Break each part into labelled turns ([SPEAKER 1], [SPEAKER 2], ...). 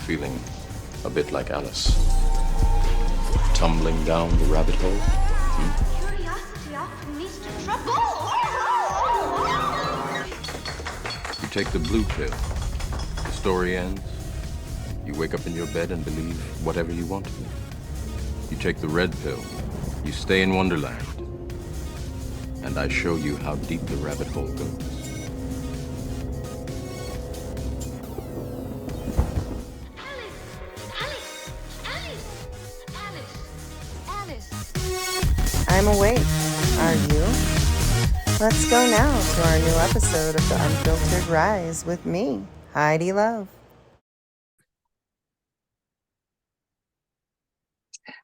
[SPEAKER 1] feeling a bit like Alice? Tumbling down the rabbit hole?
[SPEAKER 2] Curiosity often leads to trouble.
[SPEAKER 1] You take the blue pill. The story ends. You wake up in your bed and believe whatever you want to. You take the red pill. You stay in Wonderland. And I show you how deep the rabbit hole goes.
[SPEAKER 3] I'm awake. Are you? Let's go now to our new episode of The Unfiltered Rise with me, Heidi Love.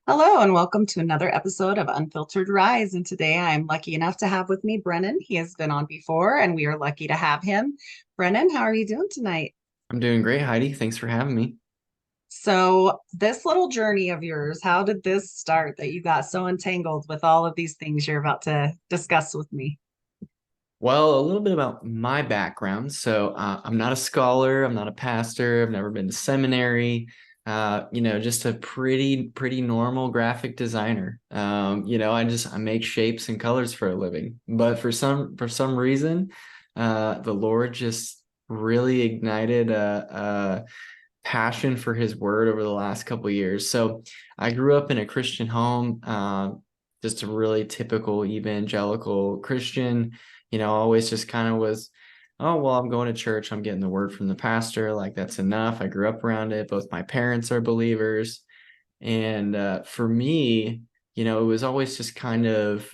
[SPEAKER 4] Hello and welcome to another episode of Unfiltered Rise. And today I'm lucky enough to have with me Brennan. He has been on before and we are lucky to have him. Brennan, how are you doing tonight?
[SPEAKER 5] I'm doing great, Heidi. Thanks for having me.
[SPEAKER 4] So this little journey of yours, how did this start that you got so entangled with all of these things you're about to discuss with me?
[SPEAKER 5] Well, a little bit about my background. So I'm not a scholar. I'm not a pastor. I've never been to seminary. Just a pretty normal graphic designer. I make shapes and colors for a living. But for some reason, the Lord just really ignited a passion for His word over the last couple of years. So I grew up in a Christian home, just a really typical evangelical Christian. Always just kind of was, oh, well, I'm going to church. I'm getting the word from the pastor. Like, that's enough. I grew up around it. Both my parents are believers. And for me, it was always just kind of,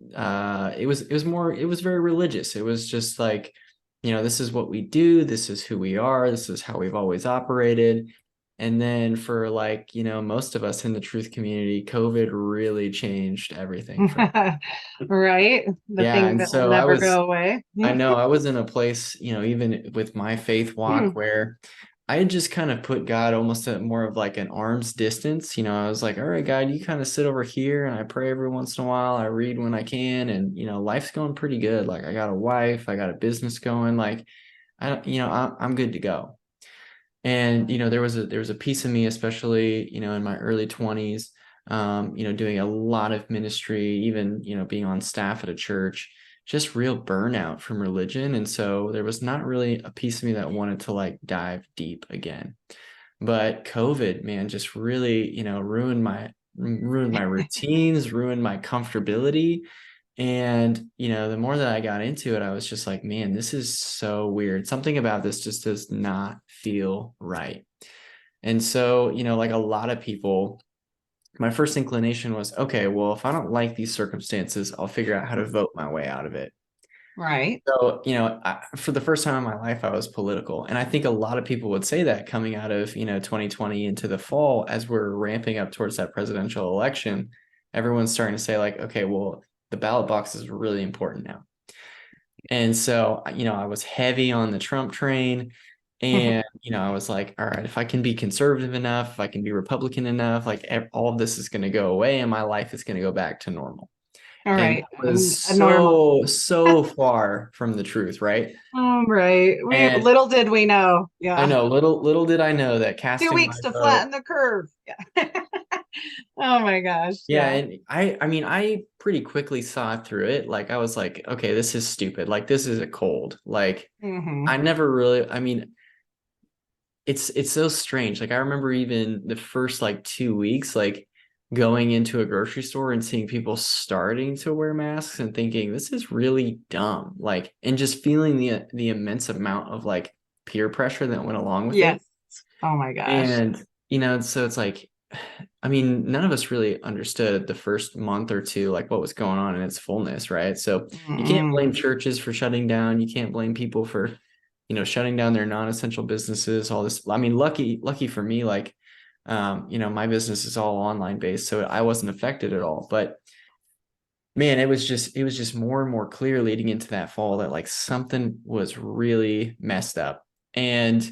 [SPEAKER 5] it was very religious. It was just like, this is what we do. This is who we are. This is how we've always operated. And then for most of us in the truth community, COVID really changed everything.
[SPEAKER 4] Right? The thing that will never go away.
[SPEAKER 5] I know I was in a place, even with my faith walk where I had just kind of put God almost at more of like an arm's distance. I was like, all right, God, you kind of sit over here and I pray every once in a while. I read when I can. And, life's going pretty good. Like, I got a wife, I got a business going. Like, I'm good to go. And, there was a piece of me, especially, in my early 20s, doing a lot of ministry, even, being on staff at a church, just real burnout from religion. And so there was not really a piece of me that wanted to like dive deep again. But COVID, man, just really, ruined my routines, ruined my comfortability. And, the more that I got into it, I was just like, man, this is so weird. Something about this just does not feel right. And so, like a lot of people, my first inclination was, okay, well, if I don't like these circumstances, I'll figure out how to vote my way out of it.
[SPEAKER 4] Right.
[SPEAKER 5] So, for the first time in my life, I was political. And I think a lot of people would say that coming out of, 2020 into the fall, as we're ramping up towards that presidential election, everyone's starting to say like, okay, well, the ballot box is really important now. And so, I was heavy on the Trump train. And, I was like, all right, if I can be conservative enough, if I can be Republican enough, like all of this is going to go away and my life is going to go back to normal.
[SPEAKER 4] All right.
[SPEAKER 5] And it was so far from the truth, right?
[SPEAKER 4] Right. Little did we know. Yeah.
[SPEAKER 5] I know. Little did I know that casting
[SPEAKER 4] 2 weeks to
[SPEAKER 5] vote,
[SPEAKER 4] flatten the curve. Yeah. Oh my gosh.
[SPEAKER 5] Yeah. And I pretty quickly saw through it. Like, I was like, okay, this is stupid. Like, this is a cold. Like, I never really, it's so strange. Like, I remember even the first like 2 weeks, like going into a grocery store and seeing people starting to wear masks and thinking this is really dumb. Like, and just feeling the immense amount of like peer pressure that went along with it.
[SPEAKER 4] Oh my gosh.
[SPEAKER 5] And, so it's like, none of us really understood the first month or two, like what was going on in its fullness. Right. So you can't blame churches for shutting down. You can't blame people for, shutting down their non-essential businesses, all this. Lucky for me, like, my business is all online based, so I wasn't affected at all. But man, it was just more and more clear leading into that fall that like something was really messed up. And,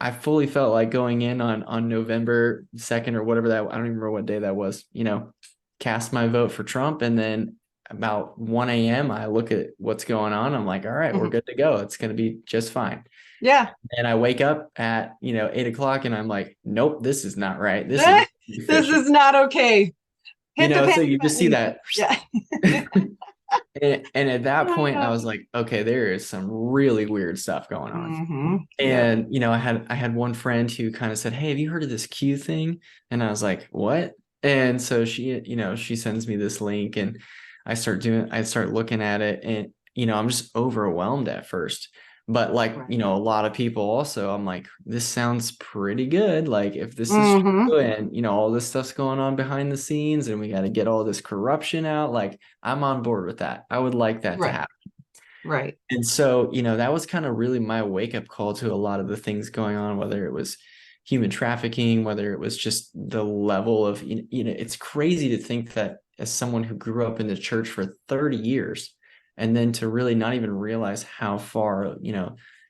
[SPEAKER 5] I fully felt like going in on November 2nd or whatever that, I don't even remember what day that was, cast my vote for Trump. And then about 1 a.m. I look at what's going on. I'm like, all right, we're good to go. It's going to be just fine.
[SPEAKER 4] Yeah.
[SPEAKER 5] And I wake up at, 8 o'clock and I'm like, nope, this is not right. This is
[SPEAKER 4] This
[SPEAKER 5] fishy.
[SPEAKER 4] is not okay. Hit the
[SPEAKER 5] So
[SPEAKER 4] panic
[SPEAKER 5] you just see
[SPEAKER 4] button.
[SPEAKER 5] that.
[SPEAKER 4] Yeah.
[SPEAKER 5] And at that point, I was like, okay, there is some really weird stuff going on.
[SPEAKER 4] Mm-hmm. Yep.
[SPEAKER 5] And I had one friend who kind of said, "Hey, have you heard of this Q thing?" And I was like, "What?" And so she sends me this link, and I start looking at it, and I'm just overwhelmed at first. But like,
[SPEAKER 4] Right.
[SPEAKER 5] a lot of people also, I'm like, this sounds pretty good. Like if this is
[SPEAKER 4] Mm-hmm.
[SPEAKER 5] true and all this stuff's going on behind the scenes and we got to get all this corruption out, like I'm on board with that. I would like that to
[SPEAKER 4] Right.
[SPEAKER 5] happen.
[SPEAKER 4] Right.
[SPEAKER 5] And so, that was kind of really my wake up call to a lot of the things going on, whether it was human trafficking, whether it was just the level of, it's crazy to think that as someone who grew up in the church for 30 years, and then to really not even realize how far,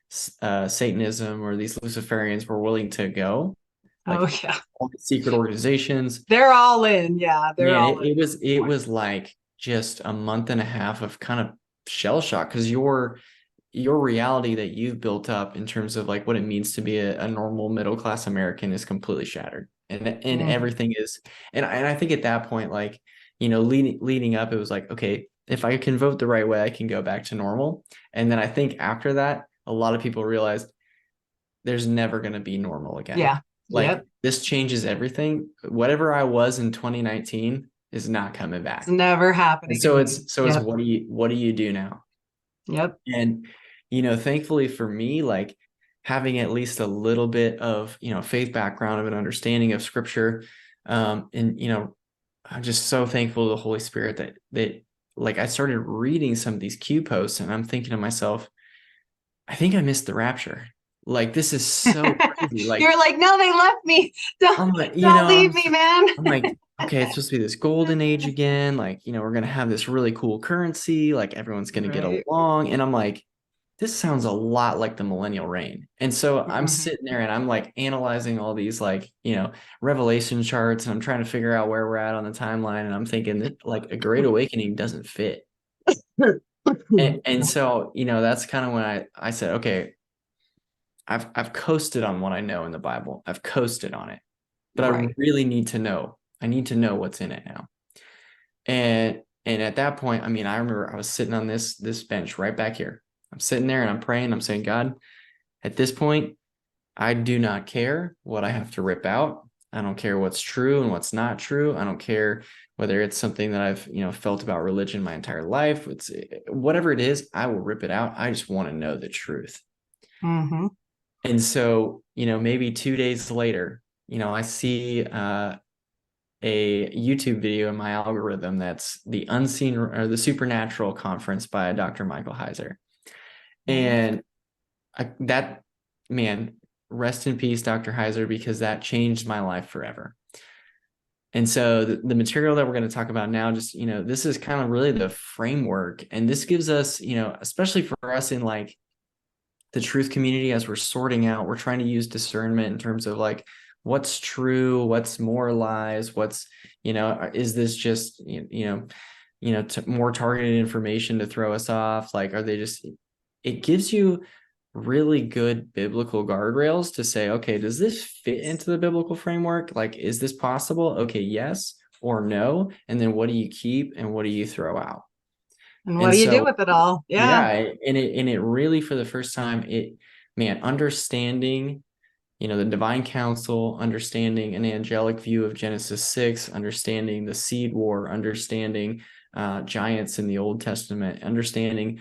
[SPEAKER 5] Satanism or these Luciferians were willing to go,
[SPEAKER 4] Oh
[SPEAKER 5] like
[SPEAKER 4] yeah.
[SPEAKER 5] all the secret organizations.
[SPEAKER 4] They're all in. Yeah. They're
[SPEAKER 5] Man,
[SPEAKER 4] all in.
[SPEAKER 5] it was like just a month and a half of kind of shell shock, because your reality that you've built up in terms of like what it means to be a normal middle class American is completely shattered, and
[SPEAKER 4] Mhm.
[SPEAKER 5] everything is. And I think at that point, like, leading up, it was like, okay, if I can vote the right way, I can go back to normal. And then I think after that, a lot of people realized there's never going to be normal again.
[SPEAKER 4] Yeah.
[SPEAKER 5] Like
[SPEAKER 4] Yep.
[SPEAKER 5] this changes everything. Whatever I was in 2019 is not coming
[SPEAKER 4] It's
[SPEAKER 5] back.
[SPEAKER 4] never
[SPEAKER 5] And
[SPEAKER 4] happening
[SPEAKER 5] so
[SPEAKER 4] again.
[SPEAKER 5] it's
[SPEAKER 4] Yep.
[SPEAKER 5] what do you do now?
[SPEAKER 4] Yep.
[SPEAKER 5] And thankfully for me, like having at least a little bit of faith background of an understanding of scripture, and I'm just so thankful to the Holy Spirit that like I started reading some of these Q posts, and I'm thinking to myself, I think I missed the rapture. Like this is so crazy. Like
[SPEAKER 4] You're like, no, they left me. Don't
[SPEAKER 5] I'm like,
[SPEAKER 4] don't leave me, man.
[SPEAKER 5] I'm like, okay, it's supposed to be this golden age again. Like, we're gonna have this really cool currency. Like everyone's gonna get
[SPEAKER 4] Right.
[SPEAKER 5] along. And I'm like, this sounds a lot like the millennial reign. And so I'm
[SPEAKER 4] Mhm.
[SPEAKER 5] sitting there and I'm like analyzing all these like, revelation charts, and I'm trying to figure out where we're at on the timeline. And I'm thinking that like a great awakening doesn't fit. And so, that's kind of when I said, okay, I've coasted on what I know in the Bible. I've coasted on it, but I
[SPEAKER 4] Right.
[SPEAKER 5] really need to know. I need to know what's in it now. And at that point, I mean, I remember I was sitting on this bench right back here. I'm sitting there and I'm praying. I'm saying, God, at this point, I do not care what I have to rip out. I don't care what's true and what's not true. I don't care whether it's something that I've, felt about religion my entire life. It's whatever it is, I will rip it out. I just want to know the truth.
[SPEAKER 4] Mm-hmm.
[SPEAKER 5] And so, maybe 2 days later, I see a YouTube video in my algorithm that's the Unseen or the Supernatural Conference by Dr. Michael Heiser. And that, man, rest in peace, Dr. Heiser, because that changed my life forever. And so the material that we're going to talk about now, just, this is kind of really the framework. And this gives us, especially for us in like the truth community, as we're sorting out, we're trying to use discernment in terms of like, what's true, what's more lies, what's, is this just, more targeted information to throw us off? Like, are they just, it gives you really good biblical guardrails to say, okay, does this fit into the biblical framework? Like, is this possible? Okay, yes or no. And then what do you keep and what do you throw out?
[SPEAKER 4] And what
[SPEAKER 5] And
[SPEAKER 4] do you do
[SPEAKER 5] so,
[SPEAKER 4] with it all?
[SPEAKER 5] yeah,
[SPEAKER 4] Yeah.
[SPEAKER 5] and it really, for the first time, understanding, the divine counsel, understanding an angelic view of Genesis 6, understanding the seed war, understanding giants in the Old Testament, understanding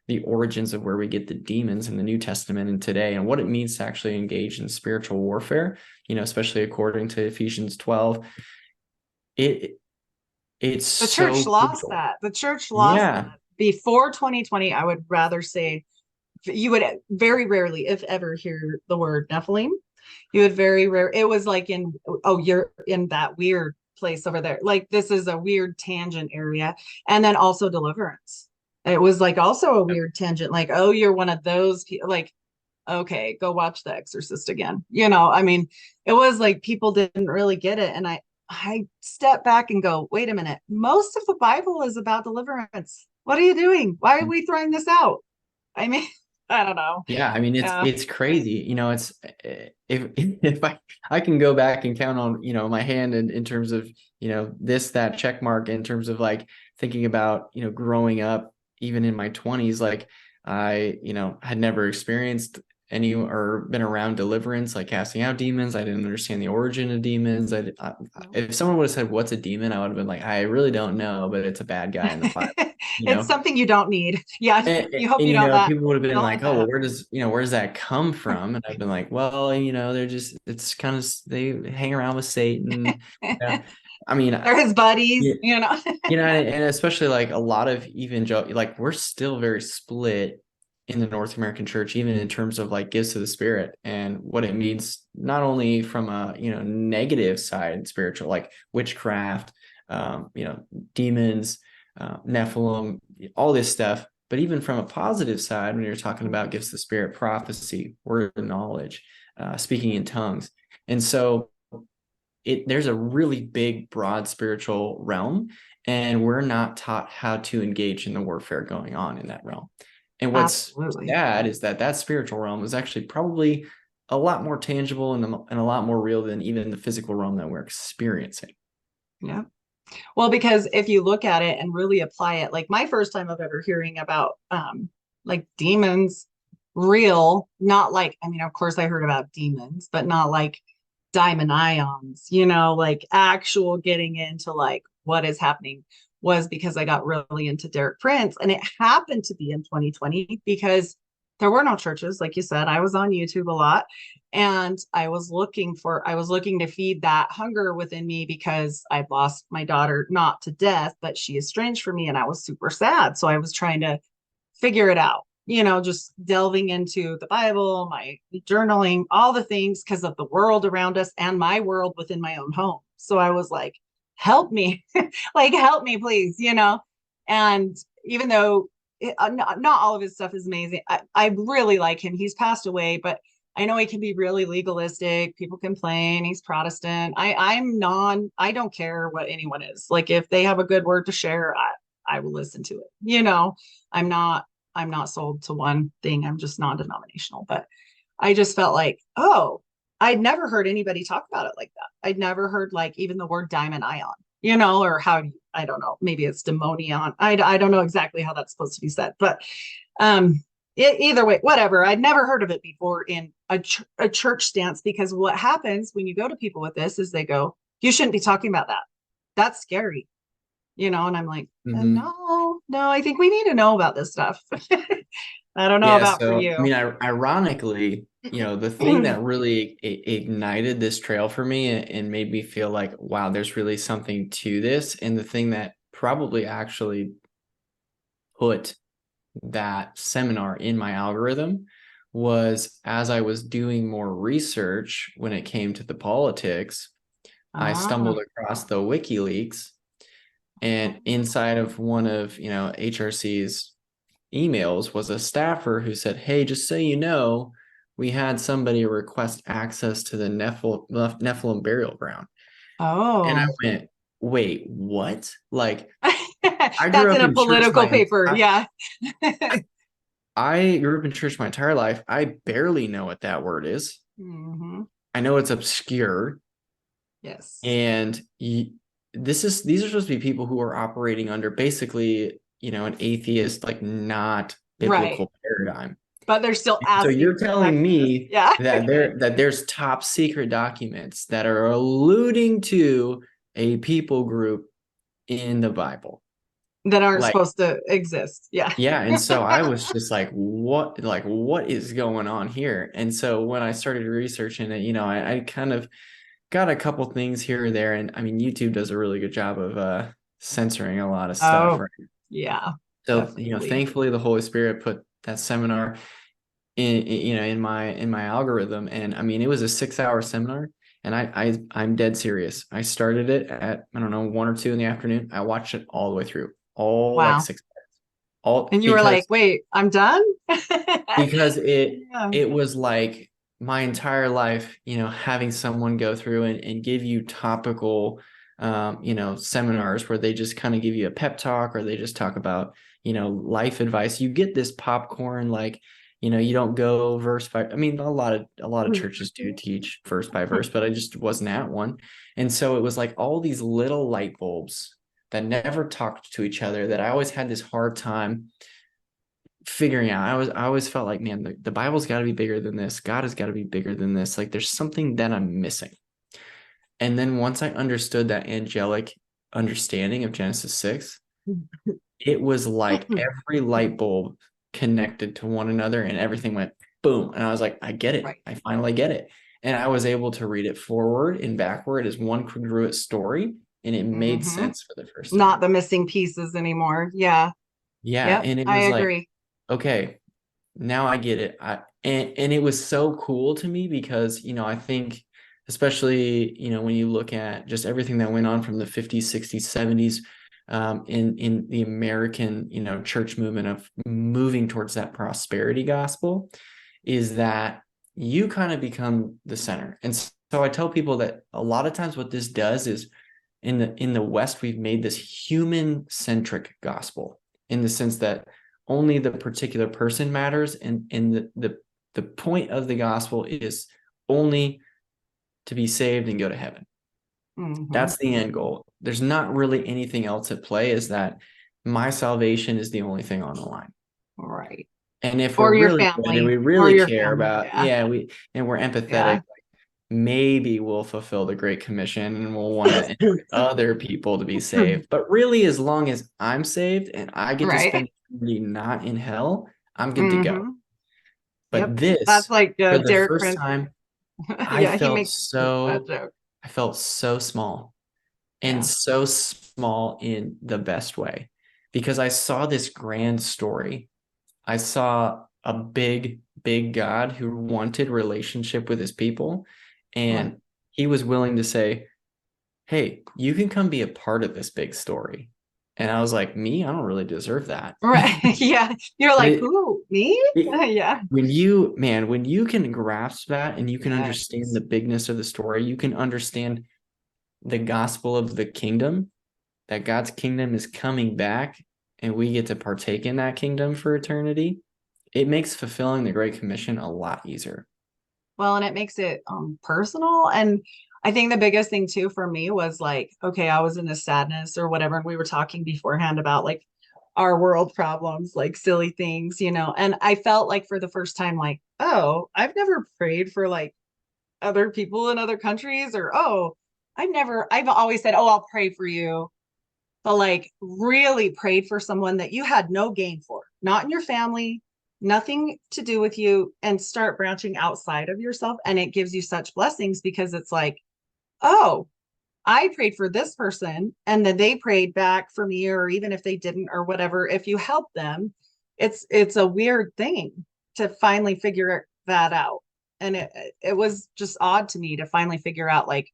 [SPEAKER 5] the origins of where we get the demons in the New Testament and today, and what it means to actually engage in spiritual warfare, especially according to Ephesians 12. It's
[SPEAKER 4] The church
[SPEAKER 5] so
[SPEAKER 4] lost
[SPEAKER 5] crucial.
[SPEAKER 4] that. The church lost
[SPEAKER 5] Yeah.
[SPEAKER 4] that. Before 2020, I would rather say you would very rarely, if ever, hear the word Nephilim. You would very rare. It was like oh, you're in that weird place over there. Like this is a weird tangent area. And then also deliverance. It was like also a weird tangent. Like, oh, you're one of those people. Like, okay, go watch The Exorcist again. I mean, it was like people didn't really get it. And I step back and go, wait a minute. Most of the Bible is about deliverance. What are you doing? Why are we throwing this out? I mean, I don't know.
[SPEAKER 5] Yeah, I mean
[SPEAKER 4] Yeah.
[SPEAKER 5] it's crazy. It's if I can go back and count on, my hand in terms of, this, that check mark in terms of like thinking about, growing up even in my 20s, like I, had never experienced any or been around deliverance, like casting out demons. I didn't understand the origin of demons. If someone would have said, "What's a demon?" I would have been like, "I really don't know, but it's a bad guy in the Bible." You
[SPEAKER 4] It's
[SPEAKER 5] know,
[SPEAKER 4] something you don't need. Yeah. You hope
[SPEAKER 5] and
[SPEAKER 4] you don't that
[SPEAKER 5] people would have been
[SPEAKER 4] don't
[SPEAKER 5] like,
[SPEAKER 4] have
[SPEAKER 5] "Oh, well,
[SPEAKER 4] that.
[SPEAKER 5] where does that come from?" And I've been like, "Well, they're just it's kind of they hang around with Satan." Yeah. I mean,
[SPEAKER 4] They're his buddies,
[SPEAKER 5] yeah,
[SPEAKER 4] you know.
[SPEAKER 5] and especially like a lot of evangelical, like we're still very split in the North American church, even in terms of like gifts of the Spirit and what it means, not only from a negative side, spiritual, like witchcraft, demons, Nephilim, all this stuff, but even from a positive side, when you're talking about gifts of the Spirit, prophecy, word of knowledge, speaking in tongues, and so there's a really big, broad spiritual realm, and we're not taught how to engage in the warfare going on in that realm. And what's
[SPEAKER 4] Absolutely.
[SPEAKER 5] sad is that spiritual realm is actually probably a lot more tangible and a lot more real than even the physical realm that we're experiencing.
[SPEAKER 4] Yeah. Well, because if you look at it and really apply it, like my first time of ever hearing about like demons, real, not like, I mean, of course I heard about demons, but not like diamond ions, like actual getting into like what is happening, was because I got really into Derek Prince. And it happened to be in 2020 because there were no churches. Like you said, I was on YouTube a lot, and I was looking to feed that hunger within me because I'd lost my daughter, not to death, but she estranged from me, and I was super sad. So I was trying to figure it out, just delving into the Bible, my journaling, all the things because of the world around us and my world within my own home. So I was like, help me, like, help me, please, And even though not all of his stuff is amazing, I really like him. He's passed away, but I know he can be really legalistic. People complain he's Protestant. I don't care what anyone is. Like, if they have a good word to share, I will listen to it. I'm not I'm not sold to one thing. I'm just non-denominational. But I just felt like, oh, I'd never heard anybody talk about it like that. I'd never heard like even the word diamond ion, or I don't know, maybe it's demonion. I don't know exactly how that's supposed to be said, but either way, whatever. I'd never heard of it before in a church stance, because what happens when you go to people with this is they go, you shouldn't be talking about that. That's scary. And I'm like, no, I think we need to know about this stuff. I don't know
[SPEAKER 5] Yeah,
[SPEAKER 4] about for
[SPEAKER 5] so I
[SPEAKER 4] you.
[SPEAKER 5] mean, ironically, the thing that really ignited this trail for me and made me feel like, wow, there's really something to this, and the thing that probably actually put that seminar in my algorithm was, as I was doing more research when it came to the politics, I stumbled across the WikiLeaks, and inside of one of HRC's emails was a staffer who said, "Hey, just so you know, we had somebody request access to the Nephilim burial ground." And I
[SPEAKER 4] Oh.
[SPEAKER 5] went, "Wait, what?" Like, I grew
[SPEAKER 4] That's
[SPEAKER 5] up
[SPEAKER 4] in a
[SPEAKER 5] in church
[SPEAKER 4] political paper. Yeah.
[SPEAKER 5] I grew up in church my entire life. I barely know what that word is.
[SPEAKER 4] Mm-hmm.
[SPEAKER 5] I know it's obscure.
[SPEAKER 4] Yes.
[SPEAKER 5] And these are supposed to be people who are operating under basically, an atheist, like not
[SPEAKER 4] Right.
[SPEAKER 5] biblical paradigm.
[SPEAKER 4] But they're still
[SPEAKER 5] So
[SPEAKER 4] asking
[SPEAKER 5] you're
[SPEAKER 4] for
[SPEAKER 5] telling
[SPEAKER 4] access.
[SPEAKER 5] me
[SPEAKER 4] Yeah.
[SPEAKER 5] that there's top secret documents that are alluding to a people group in the Bible
[SPEAKER 4] That aren't
[SPEAKER 5] like.
[SPEAKER 4] supposed to exist. Yeah.
[SPEAKER 5] Yeah, and so I was just like, what is going on here? And so when I started researching it, I kind of got a couple things here or there, and I mean, YouTube does a really good job of censoring a lot of stuff,
[SPEAKER 4] Oh,
[SPEAKER 5] right?
[SPEAKER 4] yeah.
[SPEAKER 5] So,
[SPEAKER 4] Definitely.
[SPEAKER 5] thankfully the Holy Spirit put that seminar in my algorithm, and I mean, it was a 6-hour seminar, and I'm dead serious. I started it at, I don't know, 1 or 2 in the afternoon. I watched it all the way through, all like
[SPEAKER 4] Wow.
[SPEAKER 5] 6 all
[SPEAKER 4] And you were like, wait, I'm done?
[SPEAKER 5] because
[SPEAKER 4] Yeah.
[SPEAKER 5] it was like my entire life, having someone go through and give you topical seminars where they just kind of give you a pep talk, or they just talk about life advice. You get this popcorn, like, you don't go verse by, I mean, a lot of churches do teach verse by verse, but I just wasn't at one. And so it was like all these little light bulbs that never talked to each other that I always had this hard time figuring out. I always felt like, man, the Bible's got to be bigger than this. God has got to be bigger than this. Like there's something that I'm missing. And then once I understood that angelic understanding of Genesis 6, it was like every light bulb connected to one another and everything went boom. And I was like, I get it.
[SPEAKER 4] Right.
[SPEAKER 5] I finally get it. And I was able to read it forward and backward as one congruent story. And it made sense for the first time.
[SPEAKER 4] Not the missing pieces anymore. Yeah.
[SPEAKER 5] Yeah.
[SPEAKER 4] Yep,
[SPEAKER 5] And it
[SPEAKER 4] I
[SPEAKER 5] was like,
[SPEAKER 4] agree.
[SPEAKER 5] okay, now I get it. And it was so cool to me because, I think especially, when you look at just everything that went on from the 50s, 60s, 70s, in the American, church movement of moving towards that prosperity gospel, is that you kind of become the center. And so I tell people that a lot of times what this does is in the West, we've made this human centric gospel in the sense that only the particular person matters. And the point of the gospel is only to be saved and go to heaven. That's the end goal. There's not really anything else at play, is that my salvation is the only thing on the line.
[SPEAKER 4] Right.
[SPEAKER 5] And if
[SPEAKER 4] Or
[SPEAKER 5] we're
[SPEAKER 4] your
[SPEAKER 5] really
[SPEAKER 4] family,
[SPEAKER 5] good and we
[SPEAKER 4] or
[SPEAKER 5] really
[SPEAKER 4] your
[SPEAKER 5] care
[SPEAKER 4] family,
[SPEAKER 5] about, and we're empathetic,
[SPEAKER 4] Yeah.
[SPEAKER 5] like, maybe we'll fulfill the Great Commission and we'll want to invite other people to be saved. But really, as long as I'm saved and I get to
[SPEAKER 4] Right.
[SPEAKER 5] spend eternity not in hell, I'm good to go. But
[SPEAKER 4] Yep.
[SPEAKER 5] this,
[SPEAKER 4] That's like
[SPEAKER 5] for the
[SPEAKER 4] Derek
[SPEAKER 5] first
[SPEAKER 4] Prince.
[SPEAKER 5] time,
[SPEAKER 4] Yeah, he makes that joke.
[SPEAKER 5] I felt so small, and
[SPEAKER 4] Yeah.
[SPEAKER 5] so small in the best way, because I saw this grand story. I saw a big, big God who wanted relationship with his people, and he was willing to say, hey, you can come be a part of this big story. And I was like, me? I don't really deserve that.
[SPEAKER 4] Right. Yeah. You're
[SPEAKER 5] But
[SPEAKER 4] like, who? Me? Yeah.
[SPEAKER 5] when you can grasp that and you can understand the bigness of the story, you can understand the gospel of the kingdom, that God's kingdom is coming back and we get to partake in that kingdom for eternity. It makes fulfilling the Great Commission a lot easier.
[SPEAKER 4] Well, and it makes it personal. And I think the biggest thing too for me was like, okay, I was in a sadness or whatever, and we were talking beforehand about like our world problems, like silly things, and I felt like for the first time, like, oh, I've never prayed for like other people in other countries, or I've always said, oh, I'll pray for you, but like really prayed for someone that you had no gain for, not in your family, nothing to do with you, and start branching outside of yourself. And it gives you such blessings because it's like, oh, I prayed for this person and then they prayed back for me, or even if they didn't or whatever, if you help them, it's a weird thing to finally figure that out. And it was just odd to me to finally figure out like,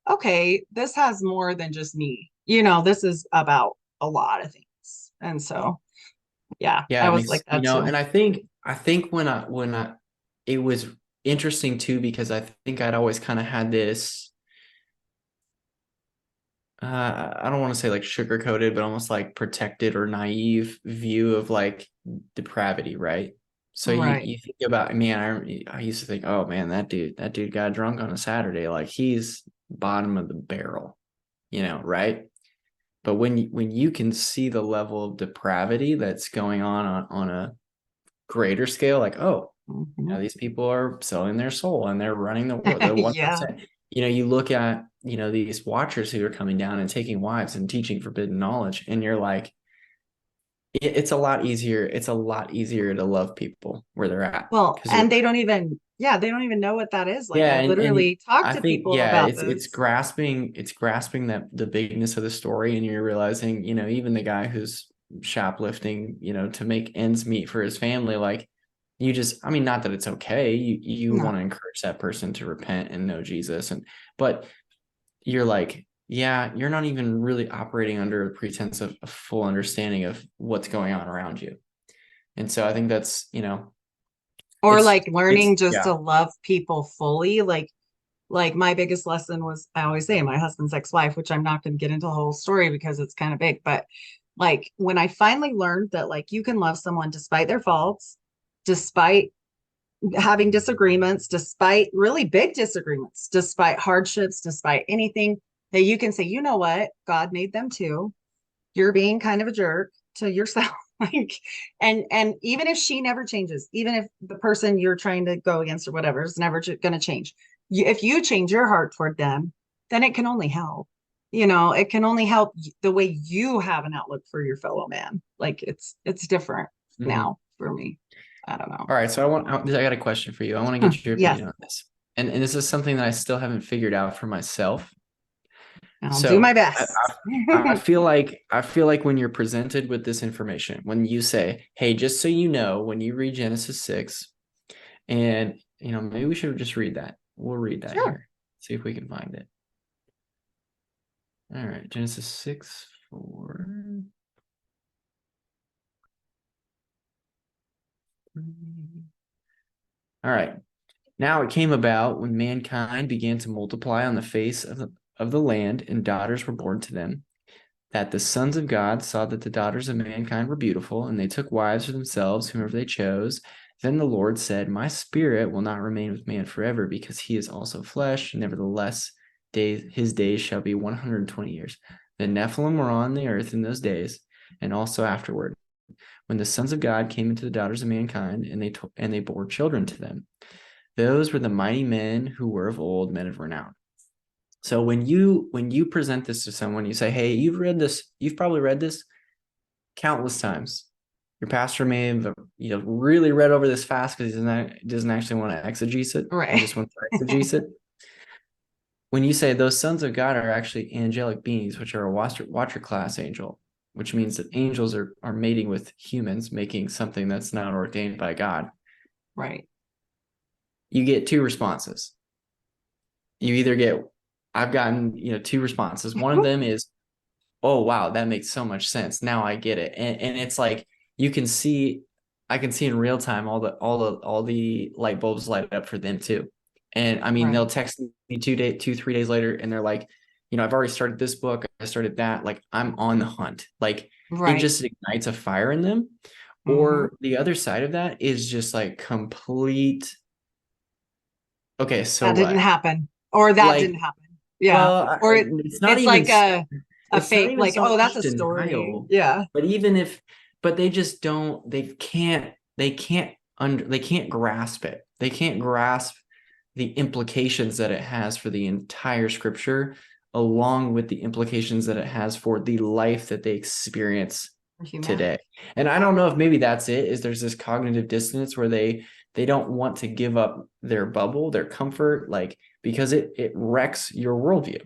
[SPEAKER 4] okay, this has more than just me. This is about a lot of things. And so, yeah,
[SPEAKER 5] Yeah,
[SPEAKER 4] I
[SPEAKER 5] it
[SPEAKER 4] was
[SPEAKER 5] makes,
[SPEAKER 4] like that too.
[SPEAKER 5] and I think when I it was interesting too, because I think I'd always kind of had this I don't want to say like sugar coated, but almost like protected or naive view of like depravity, right? So
[SPEAKER 4] Right.
[SPEAKER 5] you think about, man, I used to think, oh man, that dude got drunk on a Saturday, like he's bottom of the barrel, right? But when you can see the level of depravity that's going on a greater scale, like, oh, these people are selling their soul and they're running the world, the 1%.
[SPEAKER 4] Yeah.
[SPEAKER 5] You look at, these watchers who are coming down and taking wives and teaching forbidden knowledge, and you're like, it's a lot easier. It's a lot easier to love people where they're at.
[SPEAKER 4] Well, and they don't even know what that is. Like,
[SPEAKER 5] yeah,
[SPEAKER 4] I
[SPEAKER 5] and
[SPEAKER 4] literally talk
[SPEAKER 5] I
[SPEAKER 4] to
[SPEAKER 5] think,
[SPEAKER 4] people
[SPEAKER 5] yeah,
[SPEAKER 4] about
[SPEAKER 5] it's
[SPEAKER 4] this.
[SPEAKER 5] grasping that the bigness of the story, and you're realizing, even the guy who's shoplifting, to make ends meet for his family, like, not that it's okay. You want to encourage that person to repent and know Jesus, but you're like, yeah, you're not even really operating under a pretense of a full understanding of what's going on around you. And so I think that's,
[SPEAKER 4] or like learning just
[SPEAKER 5] yeah.
[SPEAKER 4] to love people fully. Like my biggest lesson was, I always say, my husband's ex-wife, which I'm not going to get into the whole story because it's kind of big, but like when I finally learned that like you can love someone despite their faults, despite having disagreements, despite really big disagreements, despite hardships, despite anything, that you can say, you know what, God made them too. You're being kind of a jerk to yourself. Like, and even if she never changes, even if the person you're trying to go against or whatever is never going to change, if you change your heart toward them, then it can only help. It can only help the way you have an outlook for your fellow man. Like it's different now for me. I don't know.
[SPEAKER 5] All right, so I got a question for you. I want to get your
[SPEAKER 4] Yes.
[SPEAKER 5] opinion on this, and this is something that I still haven't figured out for myself.
[SPEAKER 4] I'll do my best.
[SPEAKER 5] I feel like when you're presented with this information, when you say, "Hey, just so you know, when you read Genesis 6, and maybe we should just read that. We'll read that here. See if we can find it." All right, Genesis 6:4. All right. Now it came about when mankind began to multiply on the face of the land, and daughters were born to them, that the sons of God saw that the daughters of mankind were beautiful, and they took wives for themselves, whomever they chose. Then the Lord said, "My spirit will not remain with man forever, because he is also flesh. Nevertheless, his days shall be 120 years. The Nephilim were on the earth in those days, and also afterward, when the sons of God came into the daughters of mankind, and they bore children to them. Those were the mighty men who were of old, men of renown." So when you present this to someone, you say, "Hey, you've probably read this countless times. Your pastor may have really read over this fast because he doesn't actually want to exegese it.
[SPEAKER 4] Right.
[SPEAKER 5] He just wants to exegese it." When you say those sons of God are actually angelic beings, which are a watcher class angel, which means that angels are mating with humans, making something that's not ordained by God.
[SPEAKER 4] Right.
[SPEAKER 5] You get two responses. I've gotten, two responses. One of them is, "Oh, wow, that makes so much sense. Now I get it." And it's like, I can see in real time all the light bulbs light up for them too. And I mean, they'll text me 3 days later, and they're like, "I've already started this book. I started that. Like, I'm on the hunt." Like, it just ignites a fire in them. Or the other side of that is just like complete. Okay, so
[SPEAKER 4] that didn't happen, or that didn't happen. Yeah.
[SPEAKER 5] Well,
[SPEAKER 4] Or
[SPEAKER 5] it's not
[SPEAKER 4] it's
[SPEAKER 5] even
[SPEAKER 4] like a
[SPEAKER 5] it's not
[SPEAKER 4] fake,
[SPEAKER 5] even
[SPEAKER 4] like,
[SPEAKER 5] so
[SPEAKER 4] oh, that's
[SPEAKER 5] much
[SPEAKER 4] a story.
[SPEAKER 5] denial.
[SPEAKER 4] Yeah.
[SPEAKER 5] But they just don't. They can't grasp it. They can't grasp the implications that it has for the entire scripture, along with the implications that it has for the life that they experience today. And I don't know if maybe that's it, is there's this cognitive dissonance where they don't want to give up their bubble, their comfort, like, because it wrecks your worldview.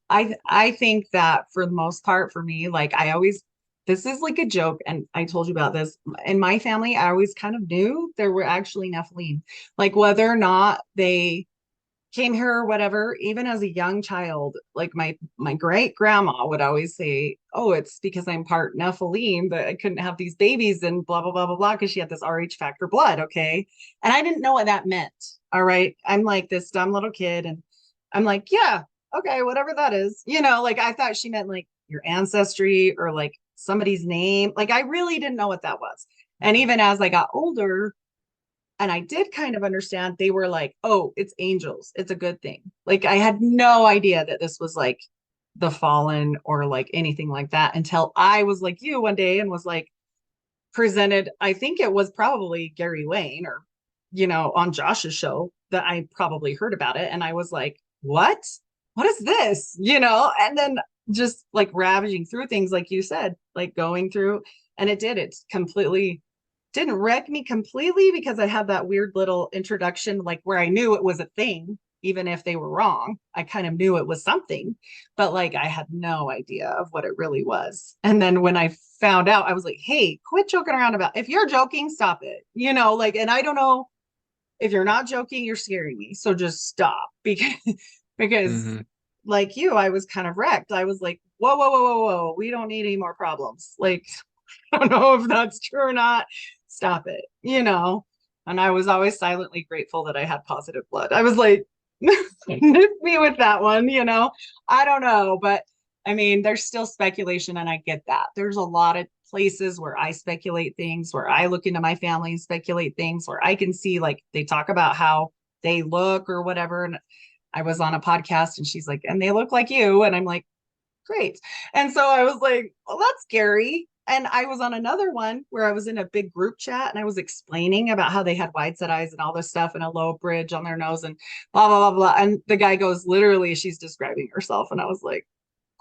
[SPEAKER 4] I think that for the most part, for me, like, this is like a joke, and I told you about this. In my family, I always kind of knew there were actually Nephilim, like whether or not they came here or whatever. Even as a young child, like my great grandma would always say, "Oh, it's because I'm part Nephilim that I couldn't have these babies and blah blah blah blah blah," because she had this Rh factor blood. Okay, and I didn't know what that meant. All right, I'm like this dumb little kid, and I'm like, yeah, okay, whatever that is. Like, I thought she meant like your ancestry or like somebody's name. Like, I really didn't know what that was. And even as I got older, and I did kind of understand, they were like, "Oh, it's angels. It's a good thing." Like, I had no idea that this was like the fallen or like anything like that, until I was like you one day and was like presented, I think it was probably Gary Wayne or, on Josh's show, that I probably heard about it. And I was like, what is this? And then just like ravaging through things, like you said, like going through, and it completely didn't wreck me completely, because I had that weird little introduction, like where I knew it was a thing, even if they were wrong. I kind of knew it was something, but like I had no idea of what it really was. And then when I found out, I was like, "Hey, quit joking around about, if you're joking, stop it." Like, and I don't know, if you're not joking, you're scaring me. So just stop, because like you, I was kind of wrecked. I was like, whoa, whoa, whoa, whoa, whoa. We don't need any more problems. Like, I don't know if that's true or not. Stop it. And I was always silently grateful that I had positive blood. I was like, nip me with that one. I don't know, but I mean, there's still speculation, and I get that. There's a lot of places where I speculate things, where I look into my family and speculate things, where I can see like they talk about how they look or whatever. And I was on a podcast and she's like, and they look like you. And I'm like, great. And so I was like, well, that's scary. And I was on another one where I was in a big group chat and I was explaining about how they had wide set eyes and all this stuff and a low bridge on their nose and blah, blah, blah, blah. And the guy goes, literally, she's describing herself. And I was like,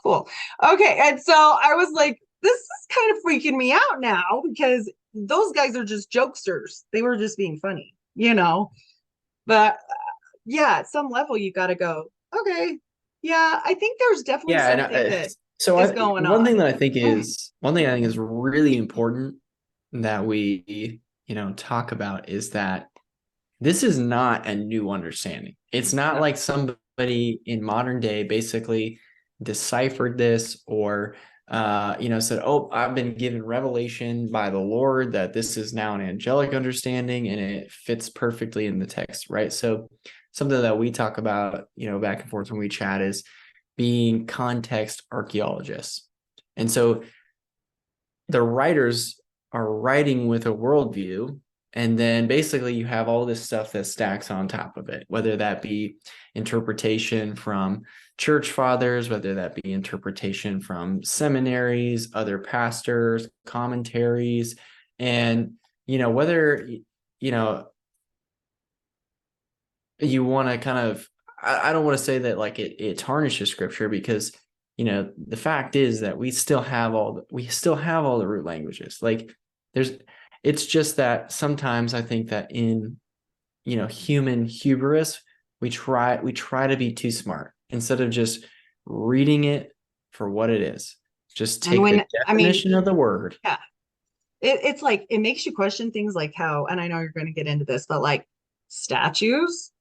[SPEAKER 4] cool. Okay. And so I was like, this is kind of freaking me out now because those guys are just jokesters. They were just being funny, you know? But yeah, at some level, you got to go, okay. Yeah, I think there's definitely
[SPEAKER 5] Yeah,
[SPEAKER 4] something that
[SPEAKER 5] so
[SPEAKER 4] is going on.
[SPEAKER 5] One thing I think is really important that we, talk about is that this is not a new understanding. It's not like somebody in modern day basically deciphered this or said, oh, I've been given revelation by the Lord that this is now an angelic understanding and it fits perfectly in the text, right? So something that we talk about, back and forth when we chat is being context archaeologists. And so the writers are writing with a worldview, and then basically you have all this stuff that stacks on top of it, whether that be interpretation from church fathers, whether that be interpretation from seminaries, other pastors, commentaries, and, whether, you want to kind of, I don't want to say that like it tarnishes scripture because, the fact is that we still have all the root languages. Like it's just that sometimes I think that in, human hubris, we try to be too smart instead of just reading it for what it is. Just take the definition of the word.
[SPEAKER 4] Yeah. It's like, it makes you question things like how, and I know you're going to get into this, but like statues,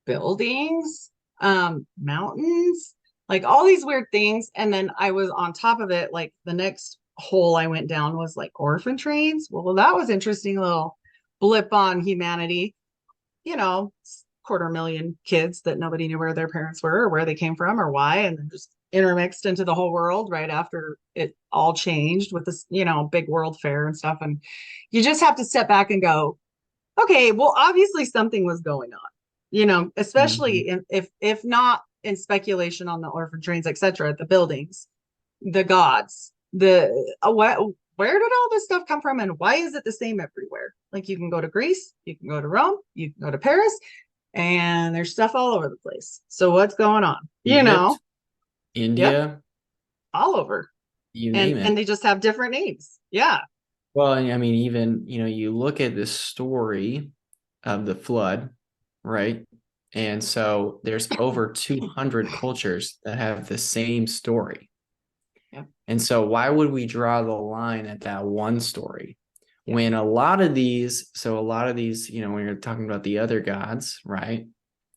[SPEAKER 4] buildings, mountains, like all these weird things. And then I was on top of it, like the next hole I went down was like orphan trains. Well, that was interesting little blip on humanity, 250,000 kids that nobody knew where their parents were or where they came from or why, and then just intermixed into the whole world right after it all changed with this, big world fair and stuff. And you just have to step back and go, okay, well, obviously something was going on, especially if not in speculation on the orphan trains, etc., the buildings, the gods, where did all this stuff come from and why is it the same everywhere? Like you can go to Greece, you can go to Rome, you can go to Paris, and there's stuff all over the place. So what's going on?
[SPEAKER 5] Egypt, India,
[SPEAKER 4] yep, all over.
[SPEAKER 5] You name it.
[SPEAKER 4] And they just have different names. Yeah.
[SPEAKER 5] Well, I mean, even, you look at the story of the flood, right? And so there's over 200 cultures that have the same story.
[SPEAKER 4] Yep.
[SPEAKER 5] And so why would we draw the line at that one story? Yep. When a lot of these, when you're talking about the other gods, right?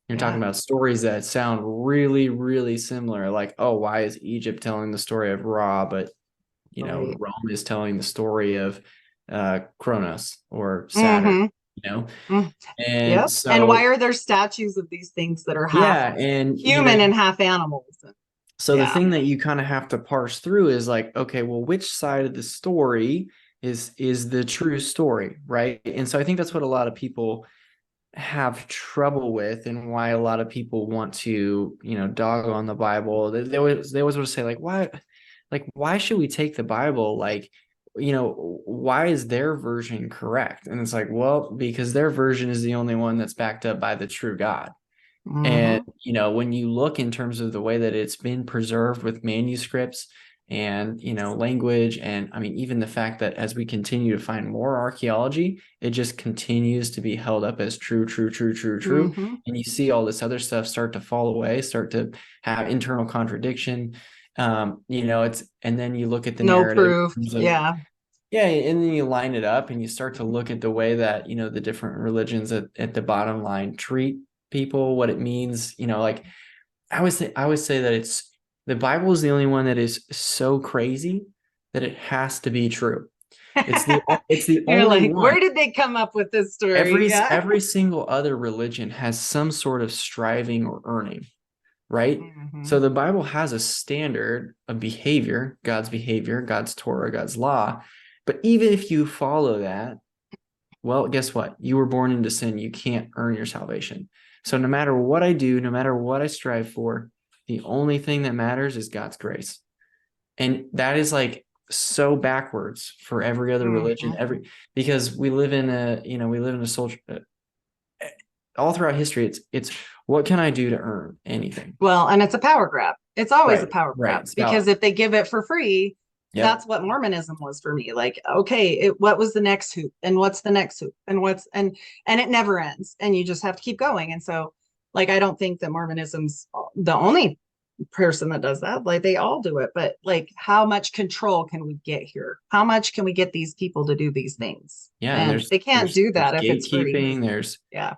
[SPEAKER 5] You're talking about stories that sound really, really similar. Like, oh, why is Egypt telling the story of Ra, but, Rome is telling the story of Kronos or Saturn, And
[SPEAKER 4] yep.
[SPEAKER 5] so,
[SPEAKER 4] and why are there statues of these things that are half human and half animals?
[SPEAKER 5] So the thing that you kind of have to parse through is like, okay, well, which side of the story is the true story, right? And so I think that's what a lot of people have trouble with, and why a lot of people want to, dog on the Bible. They always want to say, why should we take the Bible? Like, why is their version correct? And it's like, well, because their version is the only one that's backed up by the true God. Mm-hmm. And, when you look in terms of the way that it's been preserved with manuscripts and, language, and I mean, even the fact that as we continue to find more archaeology, it just continues to be held up as true. Mm-hmm. And you see all this other stuff start to fall away, start to have internal contradiction. It's, and then you look at the narrative.
[SPEAKER 4] Proof. Yeah.
[SPEAKER 5] And then you line it up and you start to look at the way that, the different religions at the bottom line treat people, what it means, like I would say that the Bible is the only one that is so crazy that it has to be true. It's the
[SPEAKER 4] You're
[SPEAKER 5] only
[SPEAKER 4] like,
[SPEAKER 5] one.
[SPEAKER 4] Where did they come up with this story?
[SPEAKER 5] Every single other religion has some sort of striving or earning, right? Mm-hmm. So the Bible has a standard of behavior, God's Torah, God's law, But even if you follow that, well, guess what? You were born into sin. You can't earn your salvation. So no matter what I do, no matter what I strive for, the only thing that matters is God's grace. And that is like so backwards for every other religion, because we live in a social, all throughout history, it's what can I do to earn anything?
[SPEAKER 4] Well, and it's a power grab. It's always a
[SPEAKER 5] Right,
[SPEAKER 4] power
[SPEAKER 5] right.
[SPEAKER 4] grab,
[SPEAKER 5] It's
[SPEAKER 4] because
[SPEAKER 5] about,
[SPEAKER 4] if they give it for free,
[SPEAKER 5] yep,
[SPEAKER 4] that's what Mormonism was for me. Like, okay, what was the next hoop, and what's the next hoop, and and it never ends, and you just have to keep going. And so, like, I don't think that Mormonism's the only person that does that. Like, they all do it, but like, how much control can we get here? How much can we get these people to do these things?
[SPEAKER 5] yeah. And
[SPEAKER 4] And they can't do
[SPEAKER 5] there's
[SPEAKER 4] that if it's free.
[SPEAKER 5] gatekeeping. There's,
[SPEAKER 4] Yeah.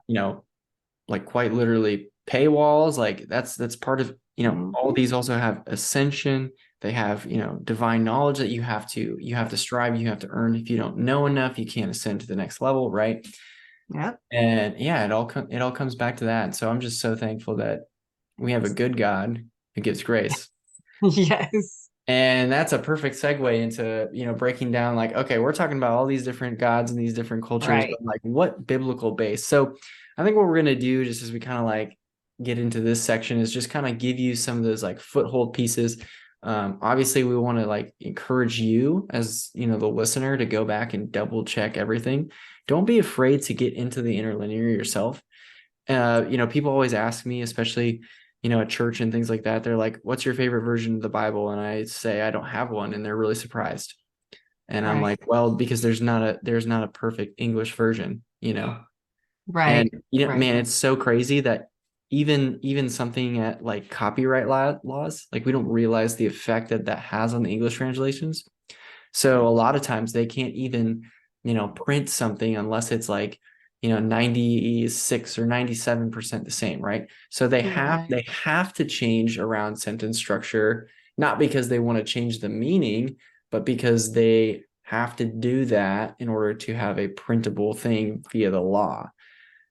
[SPEAKER 5] like quite literally paywalls. Like that's part of,
[SPEAKER 4] Mhm.
[SPEAKER 5] all these also have ascension. They have, divine knowledge that you have to strive, you have to earn. If you don't know enough, you can't ascend to the next level, right?
[SPEAKER 4] Yeah.
[SPEAKER 5] And yeah, it all comes back to that. So I'm just so thankful that we have a good God who gives grace.
[SPEAKER 4] Yes.
[SPEAKER 5] And that's a perfect segue into, breaking down, like, okay, we're talking about all these different gods and these different cultures,
[SPEAKER 4] Right.
[SPEAKER 5] but like what biblical base? So I think what we're going to do, just as we kind of like get into this section, is just kind of give you some of those like foothold pieces. Obviously we want to like encourage you as, the listener, to go back and double check everything. Don't be afraid to get into the interlinear yourself. People always ask me, especially, at church and things like that, they're like, what's your favorite version of the Bible? And I say, I don't have one. And they're really surprised. And I'm
[SPEAKER 4] Right.
[SPEAKER 5] like, well, because there's not a perfect English version,
[SPEAKER 4] Right.
[SPEAKER 5] and,
[SPEAKER 4] Right.
[SPEAKER 5] man, it's so crazy that even something at like copyright laws, like we don't realize the effect that has on the English translations. So a lot of times they can't even, print something unless it's like, 96 or 97% the same, right? So they
[SPEAKER 4] Right.
[SPEAKER 5] have to change around sentence structure, not because they want to change the meaning, but because they have to do that in order to have a printable thing via the law.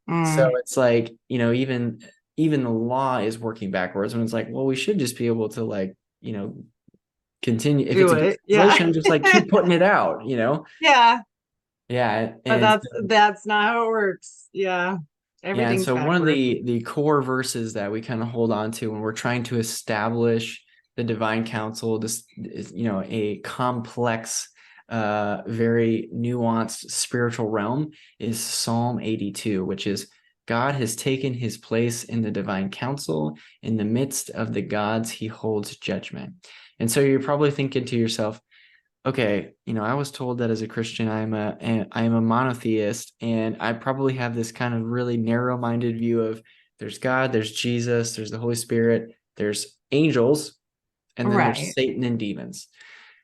[SPEAKER 5] So
[SPEAKER 4] Mm.
[SPEAKER 5] it's like, even the law is working backwards, when it's like, well, we should just be able to, like, continue. If
[SPEAKER 4] Do
[SPEAKER 5] it's a good
[SPEAKER 4] it. Yeah.
[SPEAKER 5] translation, just like keep putting it out.
[SPEAKER 4] Yeah.
[SPEAKER 5] Yeah.
[SPEAKER 4] But
[SPEAKER 5] And
[SPEAKER 4] that's not how it works. Yeah.
[SPEAKER 5] yeah, and
[SPEAKER 4] Everything's
[SPEAKER 5] so one of
[SPEAKER 4] backwards.
[SPEAKER 5] the core verses that we kind of hold on to when we're trying to establish the divine counsel, this is, a complex, very nuanced spiritual realm, is Psalm 82, which is, God has taken his place in the divine council. In the midst of the gods, he holds judgment. And so you're probably thinking to yourself, okay, I was told that as a Christian, I am a monotheist, and I probably have this kind of really narrow-minded view of, there's God, there's Jesus, there's the Holy Spirit, there's angels, and then there's
[SPEAKER 4] Right.
[SPEAKER 5] Satan and demons.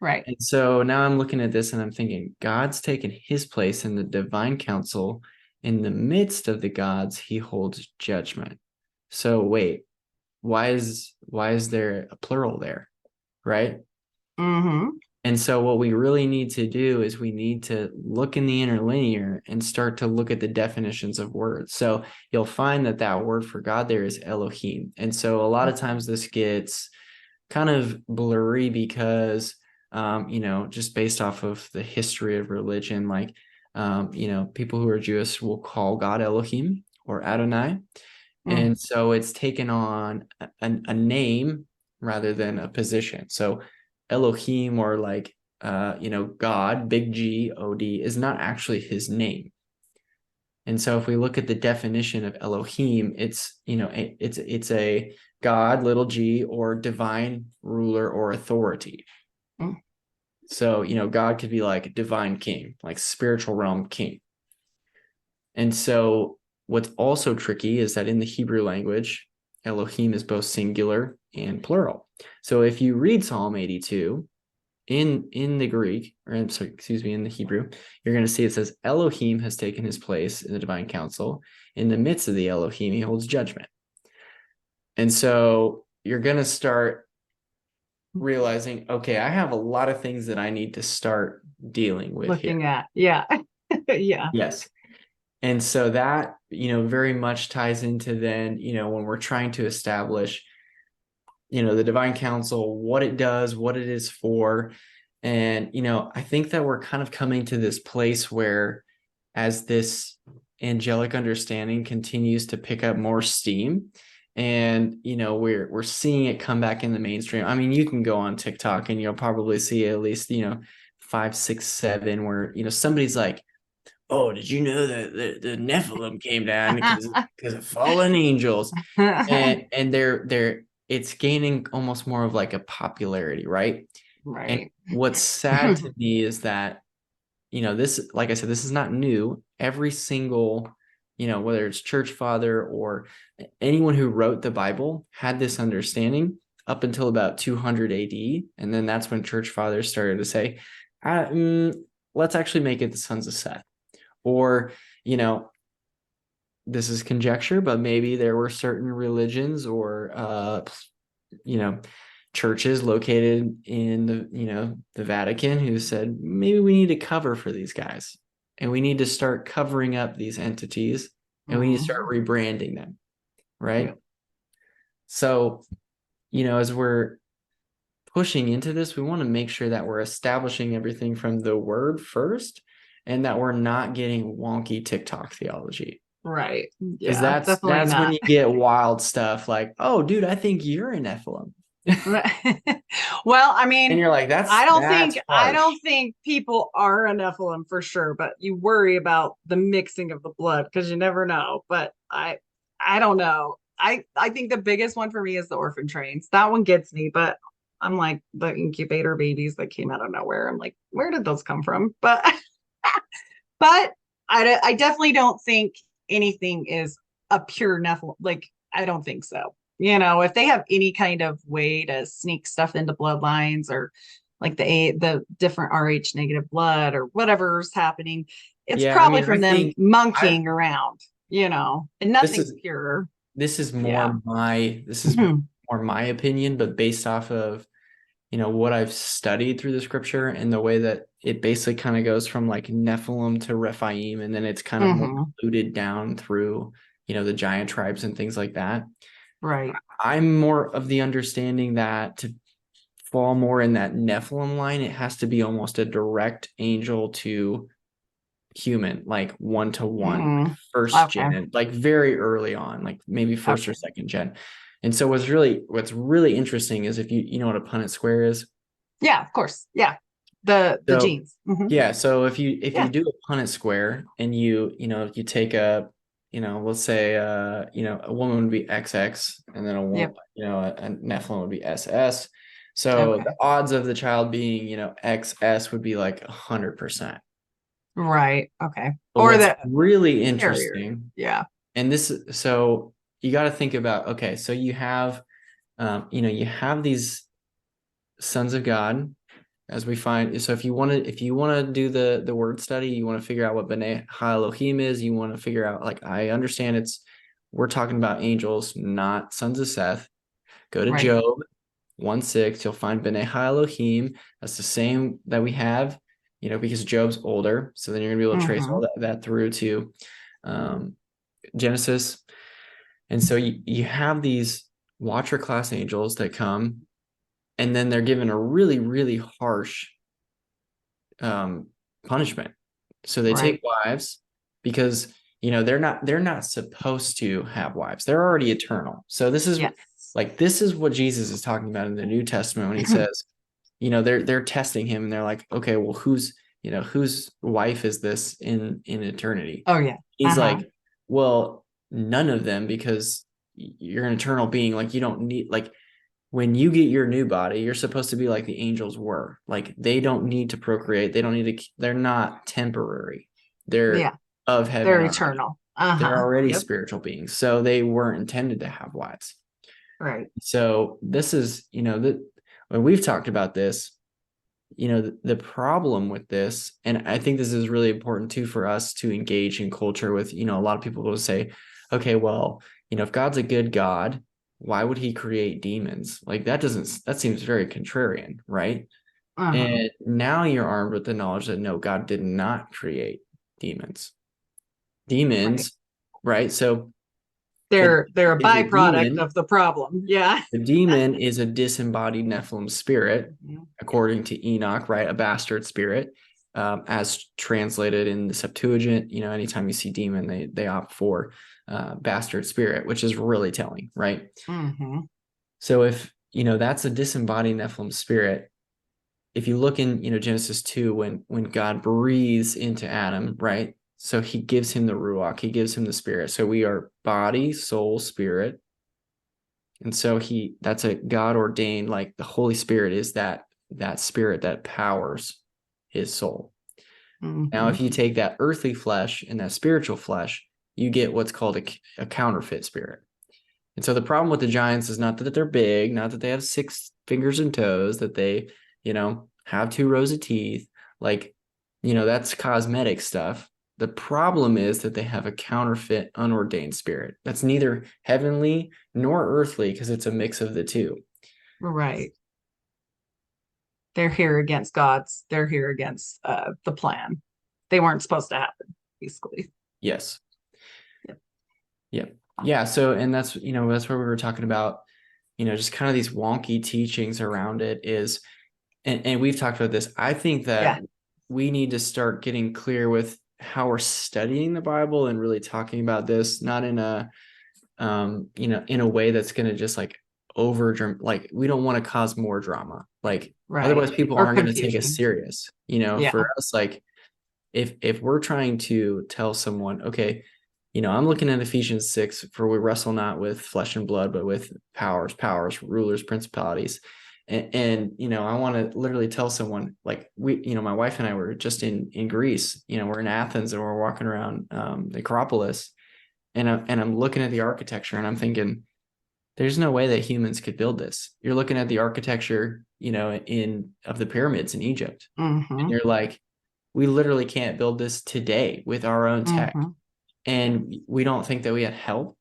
[SPEAKER 4] Right.
[SPEAKER 5] And so now I'm looking at this and I'm thinking, God's taken his place in the divine council. In the midst of the gods, he holds judgment. So wait, why is there a plural there, right?
[SPEAKER 4] Mm-hmm.
[SPEAKER 5] And so what we really need to do is we need to look in the interlinear and start to look at the definitions of words. So you'll find that word for God there is Elohim. And so a lot of times this gets kind of blurry because, just based off of the history of religion, like, people who are Jewish will call God Elohim or Adonai.
[SPEAKER 4] Mm.
[SPEAKER 5] And so it's taken on a name rather than a position. So Elohim, or like, God, big G, O-D, is not actually his name. And so if we look at the definition of Elohim, it's, it's a God, little g, or divine ruler or authority.
[SPEAKER 4] Mm.
[SPEAKER 5] So, God could be like divine king, like spiritual realm king. And so what's also tricky is that in the Hebrew language, Elohim is both singular and plural. So if you read Psalm 82 in the Greek, or I'm sorry, excuse me, in the Hebrew, you're going to see it says Elohim has taken his place in the divine council. In the midst of the Elohim, he holds judgment. And so you're going to start realizing, okay, I have a lot of things that I need to start dealing with
[SPEAKER 4] Looking
[SPEAKER 5] here.
[SPEAKER 4] at. Yeah. Yeah.
[SPEAKER 5] Yes. And so that, very much ties into then, when we're trying to establish, the divine council, what it does, what it is for. And, I think that we're kind of coming to this place where as this angelic understanding continues to pick up more steam, and, we're seeing it come back in the mainstream. I mean, you can go on TikTok and you'll probably see at least, 5, 6, 7 where, somebody's like, oh, did you know that the Nephilim came down because of fallen angels? And they're it's gaining almost more of like a popularity, right? And
[SPEAKER 4] Right.
[SPEAKER 5] what's sad to me is that, this, like I said, this is not new. Every single, whether it's church father or anyone who wrote the Bible had this understanding up until about 200 AD. And then that's when church fathers started to say, let's actually make it the sons of Seth. Or, this is conjecture, but maybe there were certain religions or, churches located in the Vatican who said, maybe we need to cover for these guys and we need to start covering up these entities and we need to start rebranding them. Right. Yeah. So, as we're pushing into this, we want to make sure that we're establishing everything from the word first and that we're not getting wonky TikTok theology.
[SPEAKER 4] Right.
[SPEAKER 5] Because
[SPEAKER 4] Yeah,
[SPEAKER 5] that's when you get wild stuff like, oh, dude, I think you're a Nephilim.
[SPEAKER 4] Well, I mean,
[SPEAKER 5] and you're like,
[SPEAKER 4] I don't think people are a Nephilim for sure, but you worry about the mixing of the blood because you never know. But I don't know. I think the biggest one for me is the orphan trains. That one gets me, but I'm like the incubator babies that came out of nowhere. I'm like, where did those come from? But but I definitely don't think anything is a pure Nephilim. Like, I don't think so. If they have any kind of way to sneak stuff into bloodlines or like the different Rh negative blood or whatever's happening, it's probably from them monkeying around, and nothing's pure.
[SPEAKER 5] This is more more my opinion, but based off of, what I've studied through the scripture and the way that it basically kind of goes from like Nephilim to Rephaim, and then it's kind of more diluted down through, the giant tribes and things like that.
[SPEAKER 4] Right.
[SPEAKER 5] I'm more of the understanding that to fall more in that Nephilim line, it has to be almost a direct angel to human, like 1-to-1, first gen, like very early on, like maybe first or second gen. And so what's really interesting is if you know what a Punnett square is. Yeah,
[SPEAKER 4] of course. Yeah. The genes.
[SPEAKER 5] Yeah. So if you do a Punnett square and you take a, let's say, a woman would be XX and then a woman, a Nephilim would be SS. So the odds of the child being, XS would be like 100%.
[SPEAKER 4] Right. Okay.
[SPEAKER 5] But or that really interesting.
[SPEAKER 4] Carrier. Yeah.
[SPEAKER 5] And so you got to think about, okay, so you have, you have these sons of God, as we find. So if you want to do the word study, you want to figure out what B'nai Ha-Elohim is. You want to figure out, like, I understand we're talking about angels, not sons of Seth. Go to Job 1:6. You'll find B'nai Ha-Elohim. That's the same that we have, because Job's older. So then you're gonna be able to trace all that through to Genesis. And so you have these Watcher class angels that come, and then they're given a really, really harsh punishment. So they take wives because they're not supposed to have wives. They're already eternal. So this is this is what Jesus is talking about in the New Testament when he says, they're testing him and they're like, okay, well, whose wife is this in eternity?
[SPEAKER 4] Oh yeah.
[SPEAKER 5] He's like, well, none of them, because you're an eternal being. Like, you don't need, like, when you get your new body, you're supposed to be like the angels were. Like, they don't need to procreate. They don't need to, they're not temporary. They're of heaven.
[SPEAKER 4] They're eternal.
[SPEAKER 5] They're already spiritual beings. So they weren't intended to have wives.
[SPEAKER 4] Right.
[SPEAKER 5] So this is, when we've talked about this, the problem with this, and I think this is really important too for us to engage in culture with, a lot of people will say, okay, well, if God's a good God, why would he create demons? Like, that seems very contrarian, right? And now you're armed with the knowledge that no, God did not create demons, right? So
[SPEAKER 4] They're a
[SPEAKER 5] is a
[SPEAKER 4] byproduct
[SPEAKER 5] demon.
[SPEAKER 4] of the problem. Yeah.
[SPEAKER 5] The demon is a disembodied Nephilim spirit, according to Enoch, right? A bastard spirit, as translated in the Septuagint. Anytime you see demon, they opt for bastard spirit, which is really telling, right?
[SPEAKER 4] Mm-hmm.
[SPEAKER 5] So if that's a disembodied Nephilim spirit, if you look in Genesis 2, when God breathes into Adam, right? So he gives him the ruach, he gives him the spirit. So we are body, soul, spirit. And so that's a God ordained, like the Holy Spirit is that spirit that powers his soul.
[SPEAKER 4] Mm-hmm.
[SPEAKER 5] Now, if you take that earthly flesh and that spiritual flesh, you get what's called a counterfeit spirit. And so the problem with the giants is not that they're big, not that they have 6 fingers and toes, that they, have 2 rows of teeth. Like, that's cosmetic stuff. The problem is that they have a counterfeit, unordained spirit. That's neither heavenly nor earthly, because it's a mix of the two.
[SPEAKER 4] Right. They're here against God's. They're here against the plan. They weren't supposed to happen, basically.
[SPEAKER 5] Yes.
[SPEAKER 4] Yep.
[SPEAKER 5] Yep. Yeah. So, and that's where we were talking about, just kind of these wonky teachings around it is, and we've talked about this. I think that we need to start getting clear with how we're studying the Bible and really talking about this, not in a, in a way that's going to just like like we don't want to cause more drama. Like otherwise people aren't going to take us serious, for us. Like if we're trying to tell someone, okay, I'm looking at Ephesians 6, for we wrestle not with flesh and blood, but with powers, rulers, principalities. And I want to literally tell someone, like my wife and I were just in Greece, we're in Athens and we're walking around the Acropolis, and I'm looking at the architecture and I'm thinking, there's no way that humans could build this. You're looking at the architecture, of the pyramids in Egypt.
[SPEAKER 4] Mm-hmm.
[SPEAKER 5] And you're like, we literally can't build this today with our own tech.
[SPEAKER 4] Mm-hmm.
[SPEAKER 5] And we don't think that we had help.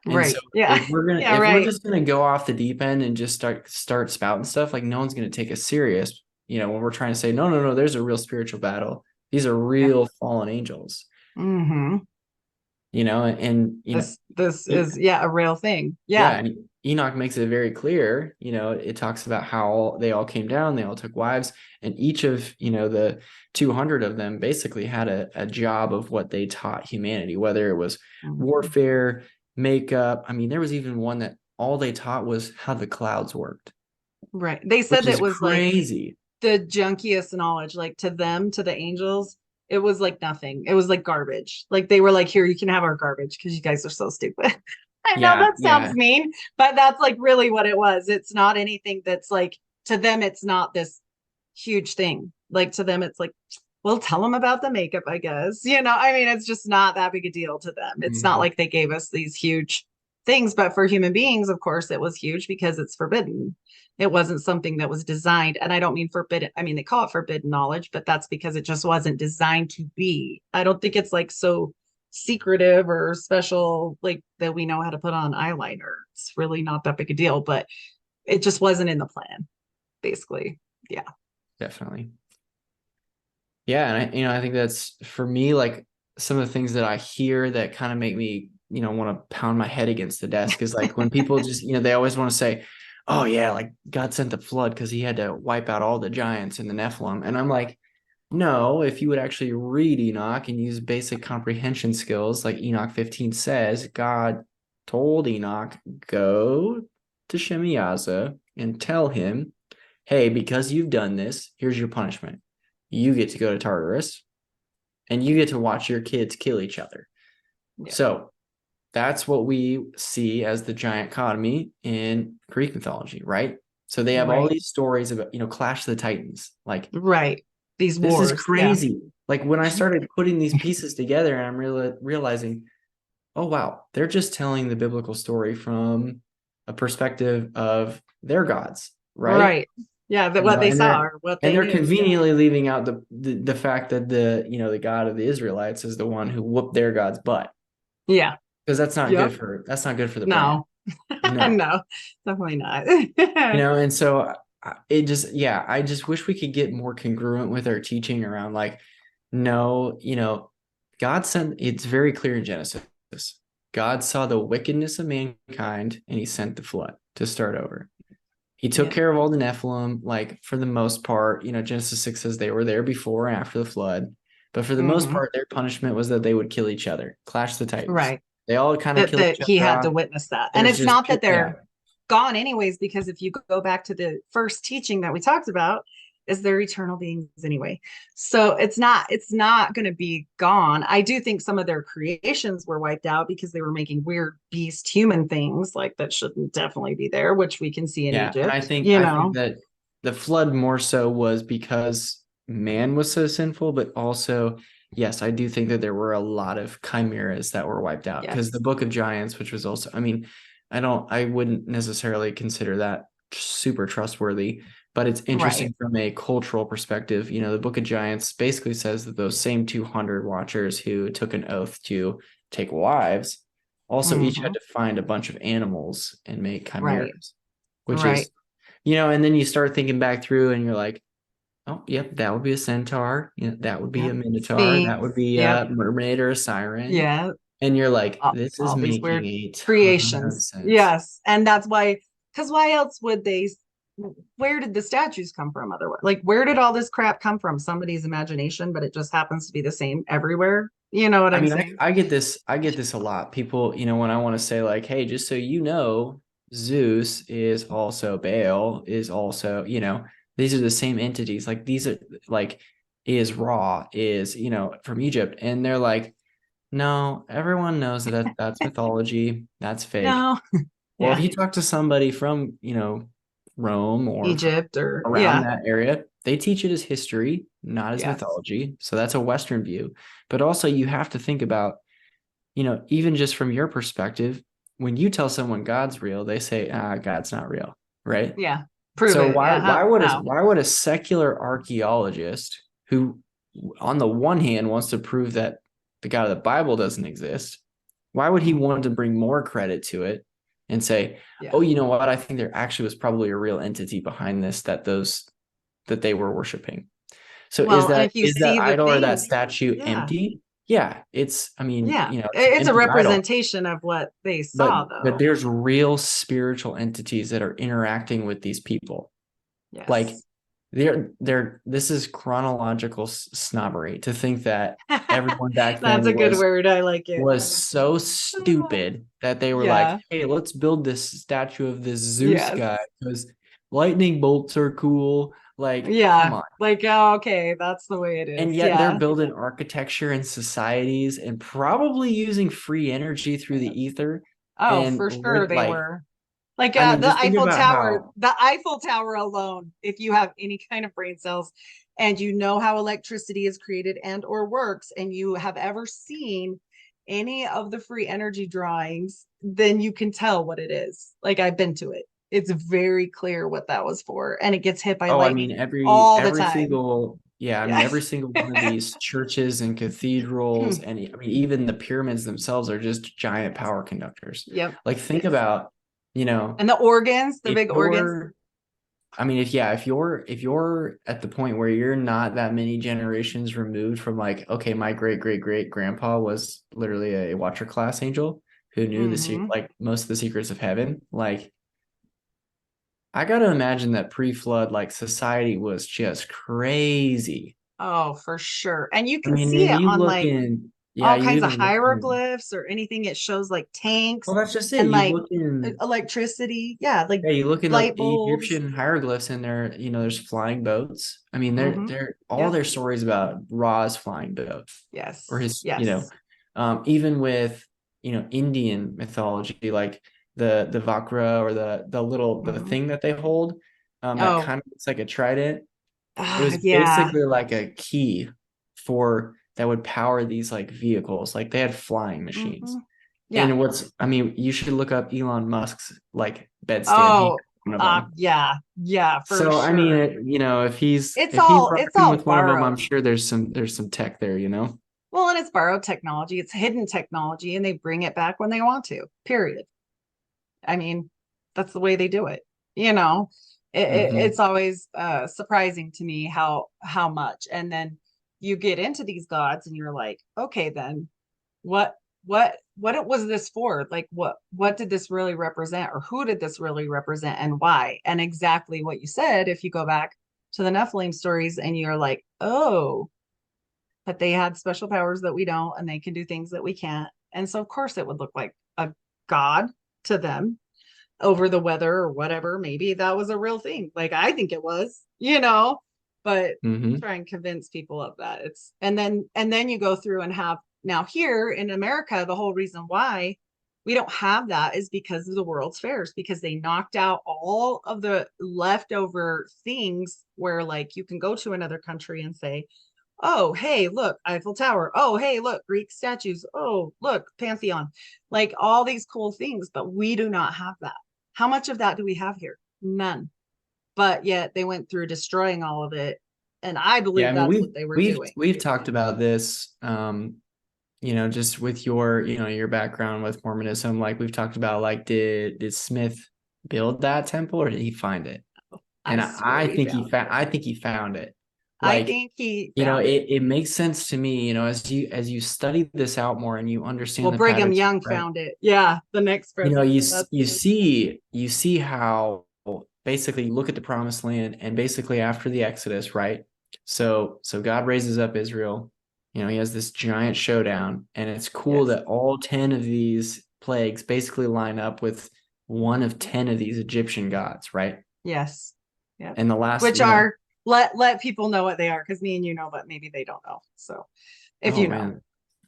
[SPEAKER 5] And
[SPEAKER 4] right.
[SPEAKER 5] So if we're just gonna go off the deep end and just start spouting stuff, like no one's gonna take us serious, when we're trying to say, no, there's a real spiritual battle. These are real fallen angels.
[SPEAKER 4] Mm-hmm. This is a real thing. Yeah.
[SPEAKER 5] And Enoch makes it very clear, it talks about how they all came down, they all took wives, and each of, the 200 of them basically had a job of what they taught humanity, whether it was warfare, makeup. I mean, there was even one that all they taught was how the clouds worked.
[SPEAKER 4] Right. They said that was
[SPEAKER 5] crazy.
[SPEAKER 4] Like the junkiest knowledge, like to them, to the angels, it was like nothing. It was like garbage. Like they were like, here, you can have our garbage because you guys are so stupid. I know that sounds mean, but that's like really what it was. It's not anything that's like, to them, it's not this huge thing. Like to them, it's like, well, tell them about the makeup, I guess. I mean, it's just not that big a deal to them. It's not like they gave us these huge things, but for human beings, of course, it was huge because it's forbidden. It wasn't something that was designed. And I don't mean forbidden. I mean, they call it forbidden knowledge, but that's because it just wasn't designed to be. I don't think it's like so secretive or special, like that we know how to put on eyeliner. It's really not that big a deal, but it just wasn't in the plan, basically. Yeah.
[SPEAKER 5] Definitely. Yeah. And I think that's, for me, like some of the things that I hear that kind of make me, want to pound my head against the desk is like when people just, they always want to say, oh yeah, like God sent the flood because he had to wipe out all the giants and the Nephilim. And I'm like, no, if you would actually read Enoch and use basic comprehension skills, like Enoch 15 says, God told Enoch, go to Shemiyaza and tell him, hey, because you've done this, here's your punishment. You get to go to Tartarus and you get to watch your kids kill each other. Yeah. So that's what we see as the giant cotomy in Greek mythology, right? So they have all these stories about, Clash of the Titans, like
[SPEAKER 4] these wars.
[SPEAKER 5] This is crazy. Yeah. Like when I started putting these pieces together, and I'm realizing, oh wow, they're just telling the biblical story from a perspective of their gods, right?
[SPEAKER 4] Right. Yeah, what they saw or what they
[SPEAKER 5] they're
[SPEAKER 4] knew.
[SPEAKER 5] Conveniently leaving out the fact that the God of the Israelites is the one who whooped their God's butt.
[SPEAKER 4] Yeah.
[SPEAKER 5] Because that's not good for the brand.
[SPEAKER 4] No, definitely not.
[SPEAKER 5] And so it just, I just wish we could get more congruent with our teaching around like, no, God sent, it's very clear in Genesis. God saw the wickedness of mankind and he sent the flood to start over. He took care of all the Nephilim, like for the most part. Genesis 6 says they were there before and after the flood. But for the most part, their punishment was that they would kill each other, clash the Titans.
[SPEAKER 4] Right.
[SPEAKER 5] They all kind of killed
[SPEAKER 4] That
[SPEAKER 5] each other
[SPEAKER 4] he had
[SPEAKER 5] off.
[SPEAKER 4] to witness that. And
[SPEAKER 5] There's
[SPEAKER 4] it's not that they're
[SPEAKER 5] yeah.
[SPEAKER 4] gone anyways, because if you go back to the first teaching that we talked about, is they're eternal beings anyway. So it's not going to be gone. I do think some of their creations were wiped out because they were making weird beast human things like that shouldn't definitely be there, which we can see in Egypt.
[SPEAKER 5] And I think that the flood more so was because man was so sinful, but also, yes, I do think that there were a lot of chimeras that were wiped out, because the Book of Giants, which was also, I wouldn't necessarily consider that super trustworthy, but it's interesting from a cultural perspective. The Book of Giants basically says that those same 200 watchers who took an oath to take wives also each had to find a bunch of animals and make chimeras, which is, and then you start thinking back through and you're like, oh, yep, that would be a centaur. That would be a minotaur. That would be a mermaid or a siren.
[SPEAKER 4] Yeah.
[SPEAKER 5] And you're like, this is making
[SPEAKER 4] weird
[SPEAKER 5] a ton
[SPEAKER 4] creations.
[SPEAKER 5] of sense.
[SPEAKER 4] Yes. And that's why, because why else would they, where did the statues come from otherwise? Like, where did all this crap come from? Somebody's imagination, but it just happens to be the same everywhere. You know what I'm saying?
[SPEAKER 5] I get this a lot. People, when I want to say like, hey, just so you know, Zeus is also Baal, is also, these are the same entities. Like these are like, is Ra, is, from Egypt. And they're like, no, everyone knows that that's mythology. That's fake.
[SPEAKER 4] No.
[SPEAKER 5] Well, if you talk to somebody from, Rome or
[SPEAKER 4] Egypt or
[SPEAKER 5] around that area, they teach it as history, not as mythology. So that's a Western view. But also you have to think about, even just from your perspective, when you tell someone God's real, they say, God's not real, right?
[SPEAKER 4] Yeah. Prove it.
[SPEAKER 5] Why would a secular archaeologist who on the one hand wants to prove that the God of the Bible doesn't exist, why would he want to bring more credit to it and say, oh, you know what? I think there actually was probably a real entity behind this that they were worshiping. So is that idol or that statue empty? Yeah, it's,
[SPEAKER 4] it's a representation of what they saw, though.
[SPEAKER 5] But there's real spiritual entities that are interacting with these people.
[SPEAKER 4] Yes.
[SPEAKER 5] Like this is chronological snobbery to think that everyone back then
[SPEAKER 4] that's a good word. I like it.
[SPEAKER 5] Was so stupid that they were like, hey, let's build this statue of this Zeus guy because lightning bolts are cool. Like, come on.
[SPEAKER 4] Like, oh, okay, that's the way it is.
[SPEAKER 5] And yet they're building architecture and societies and probably using free energy through the ether.
[SPEAKER 4] Oh, for sure they were. Like the Eiffel Tower, the Eiffel Tower alone, if you have any kind of brain cells and you know how electricity is created and or works, and you have ever seen any of the free energy drawings, then you can tell what it is. Like, I've been to it. It's very clear what that was for. And it gets hit by lightning every
[SPEAKER 5] single every single one of these churches and cathedrals and even the pyramids themselves are just giant power conductors.
[SPEAKER 4] Yep.
[SPEAKER 5] Like think about
[SPEAKER 4] and the organs, the big organs.
[SPEAKER 5] If you're at the point where you're not that many generations removed from like, okay, my great grandpa was literally a watcher class angel who knew most of the secrets of heaven. Like, I got to imagine that pre-flood, like society was just crazy.
[SPEAKER 4] Oh, for sure. And you can see it on all kinds of hieroglyphs or anything. It shows like tanks.
[SPEAKER 5] Well, that's just it.
[SPEAKER 4] And like electricity. Yeah. Like
[SPEAKER 5] you look in
[SPEAKER 4] light
[SPEAKER 5] the Egyptian hieroglyphs and there's flying boats. I mean, they're all their stories about Ra's flying boats.
[SPEAKER 4] Yes.
[SPEAKER 5] Or his, even with, Indian mythology, like the Vakra or the little, the thing that they hold, that kind of looks like a trident. It was basically like a key that would power these like vehicles. Like they had flying machines. Yeah. And you should look up Elon Musk's like bedstand.
[SPEAKER 4] For sure.
[SPEAKER 5] I mean, if he's all with one of them, I'm sure there's some tech there,
[SPEAKER 4] Well, and it's borrowed technology. It's hidden technology, and they bring it back when they want to. Period. I mean, that's the way they do it. It's always surprising to me how much. And then you get into these gods, and you're like, okay, then what what was this for? Like, what did this really represent, or who did this really represent, and why? And exactly what you said, if you go back to the Nephilim stories and you're like, oh, but they had special powers that we don't, and they can do things that we can't. And so of course it would look like a god to them over the weather or whatever. Maybe that was a real thing. Like I think it was, but
[SPEAKER 5] Mhm.
[SPEAKER 4] try and convince people of that. And then you go through and have now here in America, the whole reason why we don't have that is because of the World's Fairs, because they knocked out all of the leftover things where like you can go to another country and say, oh, hey, look, Eiffel Tower. Oh, hey, look, Greek statues. Oh, look, Pantheon. Like all these cool things, but we do not have that. How much of that do we have here? None. But yet they went through destroying all of it. And I
[SPEAKER 5] Yeah,
[SPEAKER 4] believe
[SPEAKER 5] I mean,
[SPEAKER 4] that's what they were doing.
[SPEAKER 5] we've talked about this, just with your background with Mormonism. Like we've talked about, like, did Smith build that temple or did he find it? And
[SPEAKER 4] swear
[SPEAKER 5] I
[SPEAKER 4] he
[SPEAKER 5] think
[SPEAKER 4] found it.
[SPEAKER 5] I think he found it.
[SPEAKER 4] I
[SPEAKER 5] Like,
[SPEAKER 4] think he found
[SPEAKER 5] it makes sense to me, as you study this out more and you understand
[SPEAKER 4] well,
[SPEAKER 5] the
[SPEAKER 4] Brigham
[SPEAKER 5] patterns,
[SPEAKER 4] Young
[SPEAKER 5] right?
[SPEAKER 4] found it. Yeah, the next president.
[SPEAKER 5] You see how basically look at the promised land, and basically after the Exodus, right? So God raises up Israel. He has this giant showdown, and it's cool
[SPEAKER 4] Yes.
[SPEAKER 5] that all 10 of these plagues basically line up with one of 10 of these Egyptian gods, right?
[SPEAKER 4] Yes. Yeah.
[SPEAKER 5] And the last,
[SPEAKER 4] Which are let people know what they are, because me and you know, but maybe they don't know. So if
[SPEAKER 5] oh
[SPEAKER 4] you know.
[SPEAKER 5] man,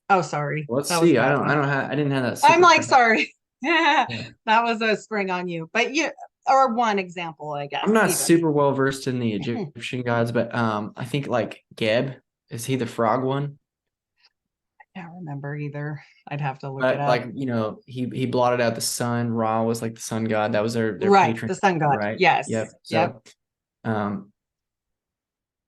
[SPEAKER 4] Oh, sorry.
[SPEAKER 5] let's
[SPEAKER 4] That was a
[SPEAKER 5] see.
[SPEAKER 4] bad one.
[SPEAKER 5] I didn't have that
[SPEAKER 4] I'm
[SPEAKER 5] super
[SPEAKER 4] like,
[SPEAKER 5] fresh.
[SPEAKER 4] sorry.
[SPEAKER 5] Yeah.
[SPEAKER 4] That was a spring on you. But or one example, I guess.
[SPEAKER 5] I'm not
[SPEAKER 4] Even.
[SPEAKER 5] super well versed in the Egyptian gods, but I think like Geb, is he the frog one?
[SPEAKER 4] I can't remember either. I'd have to look it
[SPEAKER 5] But
[SPEAKER 4] up.
[SPEAKER 5] like, he blotted out the sun. Ra was like the sun god. That was their
[SPEAKER 4] Right,
[SPEAKER 5] patron,
[SPEAKER 4] the sun god.
[SPEAKER 5] right?
[SPEAKER 4] Yes.
[SPEAKER 5] Yep.
[SPEAKER 4] Yep.
[SPEAKER 5] So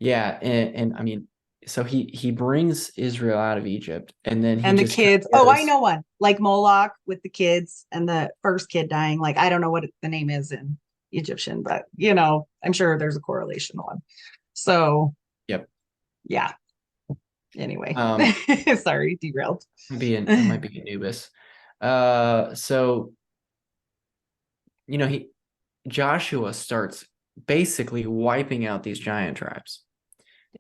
[SPEAKER 5] yeah, and I mean, so he brings Israel out of Egypt, and then he
[SPEAKER 4] And the
[SPEAKER 5] just kind
[SPEAKER 4] kids.
[SPEAKER 5] of
[SPEAKER 4] Oh, I
[SPEAKER 5] goes,
[SPEAKER 4] know one. Like Moloch with the kids and the first kid dying. Like I don't know what the name is in Egyptian, but I'm sure there's a correlation one. So
[SPEAKER 5] yep.
[SPEAKER 4] yeah. Anyway,
[SPEAKER 5] Um,
[SPEAKER 4] sorry, derailed.
[SPEAKER 5] I might be Anubis. So he Joshua starts basically wiping out these giant tribes.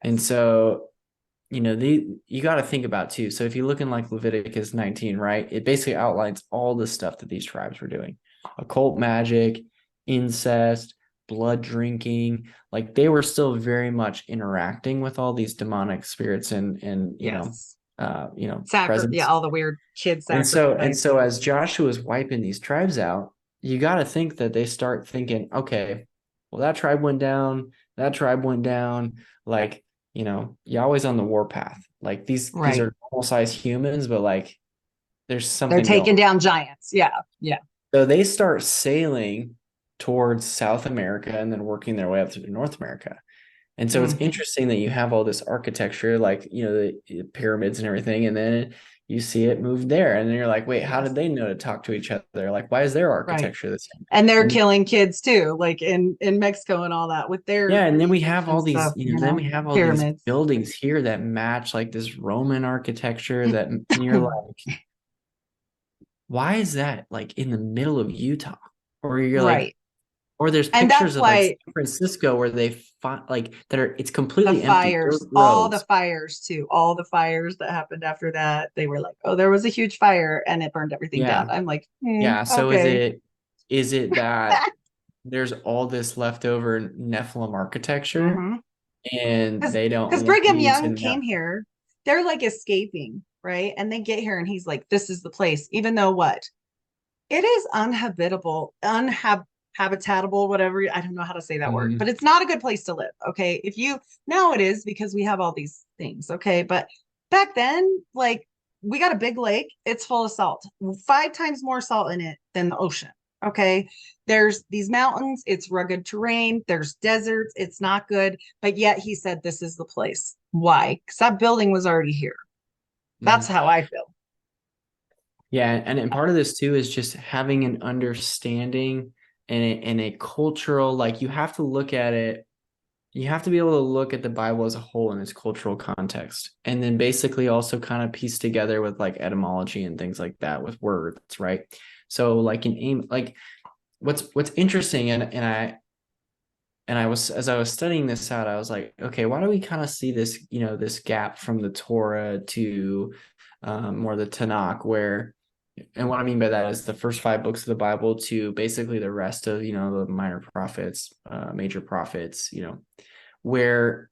[SPEAKER 5] And so, you got to think about too. So if you look in like Leviticus 19, right, it basically outlines all the stuff that these tribes were doing: occult magic, incest, blood drinking. Like they were still very much interacting with all these demonic spirits and
[SPEAKER 4] Yes.
[SPEAKER 5] presence.
[SPEAKER 4] Yeah, all the weird kid
[SPEAKER 5] And
[SPEAKER 4] sacrifice.
[SPEAKER 5] so as Joshua is wiping these tribes out, you got to think that they start thinking, okay, well, that tribe went down, that tribe went down. Like, Yahweh's on the warpath. Like these
[SPEAKER 4] Right.
[SPEAKER 5] are normal sized humans, but like there's
[SPEAKER 4] They're
[SPEAKER 5] something
[SPEAKER 4] taking
[SPEAKER 5] going.
[SPEAKER 4] down giants. Yeah. Yeah.
[SPEAKER 5] So they start sailing towards South America and then working their way up through North America. And so it's interesting that you have all this architecture, like, the pyramids and everything, and then you see it move there. And then you're like, wait, how did they know to talk to each other? Like, why is their architecture the same?
[SPEAKER 4] And they're killing kids too, like in Mexico and all that with their
[SPEAKER 5] Yeah, and then we have all these,
[SPEAKER 4] stuff,
[SPEAKER 5] then we have all
[SPEAKER 4] pyramids.
[SPEAKER 5] these buildings here that match like this Roman architecture and you're like, why is that like in the middle of Utah? Or you're like, or there's
[SPEAKER 4] And
[SPEAKER 5] pictures
[SPEAKER 4] that's
[SPEAKER 5] of like
[SPEAKER 4] why
[SPEAKER 5] San Francisco where they find like it's completely
[SPEAKER 4] the
[SPEAKER 5] empty.
[SPEAKER 4] fires,
[SPEAKER 5] dirt
[SPEAKER 4] all the
[SPEAKER 5] roads.
[SPEAKER 4] fires too, all the fires that happened after that, they were like, oh, there was a huge fire and it burned everything down. I'm like,
[SPEAKER 5] Yeah. So
[SPEAKER 4] okay.
[SPEAKER 5] is it that there's all this leftover Nephilim architecture and they don't
[SPEAKER 4] Because
[SPEAKER 5] want
[SPEAKER 4] Brigham
[SPEAKER 5] you to
[SPEAKER 4] Young
[SPEAKER 5] know?
[SPEAKER 4] came here, they're like escaping, right? And they get here and he's like, this is the place, even though what? It is uninhabitable, habitable, whatever. I don't know how to say that word, but it's not a good place to live. Okay. Now it is because we have all these things. Okay. But back then, like we got a big lake. It's full of salt, 5 times more salt in it than the ocean. Okay. There's these mountains. It's rugged terrain. There's deserts. It's not good. But yet he said, this is the place. Why? Because that building was already here. That's how I feel.
[SPEAKER 5] Yeah. And part of this too is just having an understanding and a cultural, like you have to look at it you have to be able to look at the Bible as a whole in its cultural context, and then basically also kind of piece together with like etymology and things like that with words, right? So like in aim, like what's interesting, and I was, as I was studying this out, I was like, okay, why do we kind of see this, this gap from the Torah to more the Tanakh, where, and what I mean by that is the first 5 books of the Bible to basically the rest of, the minor prophets, major prophets, where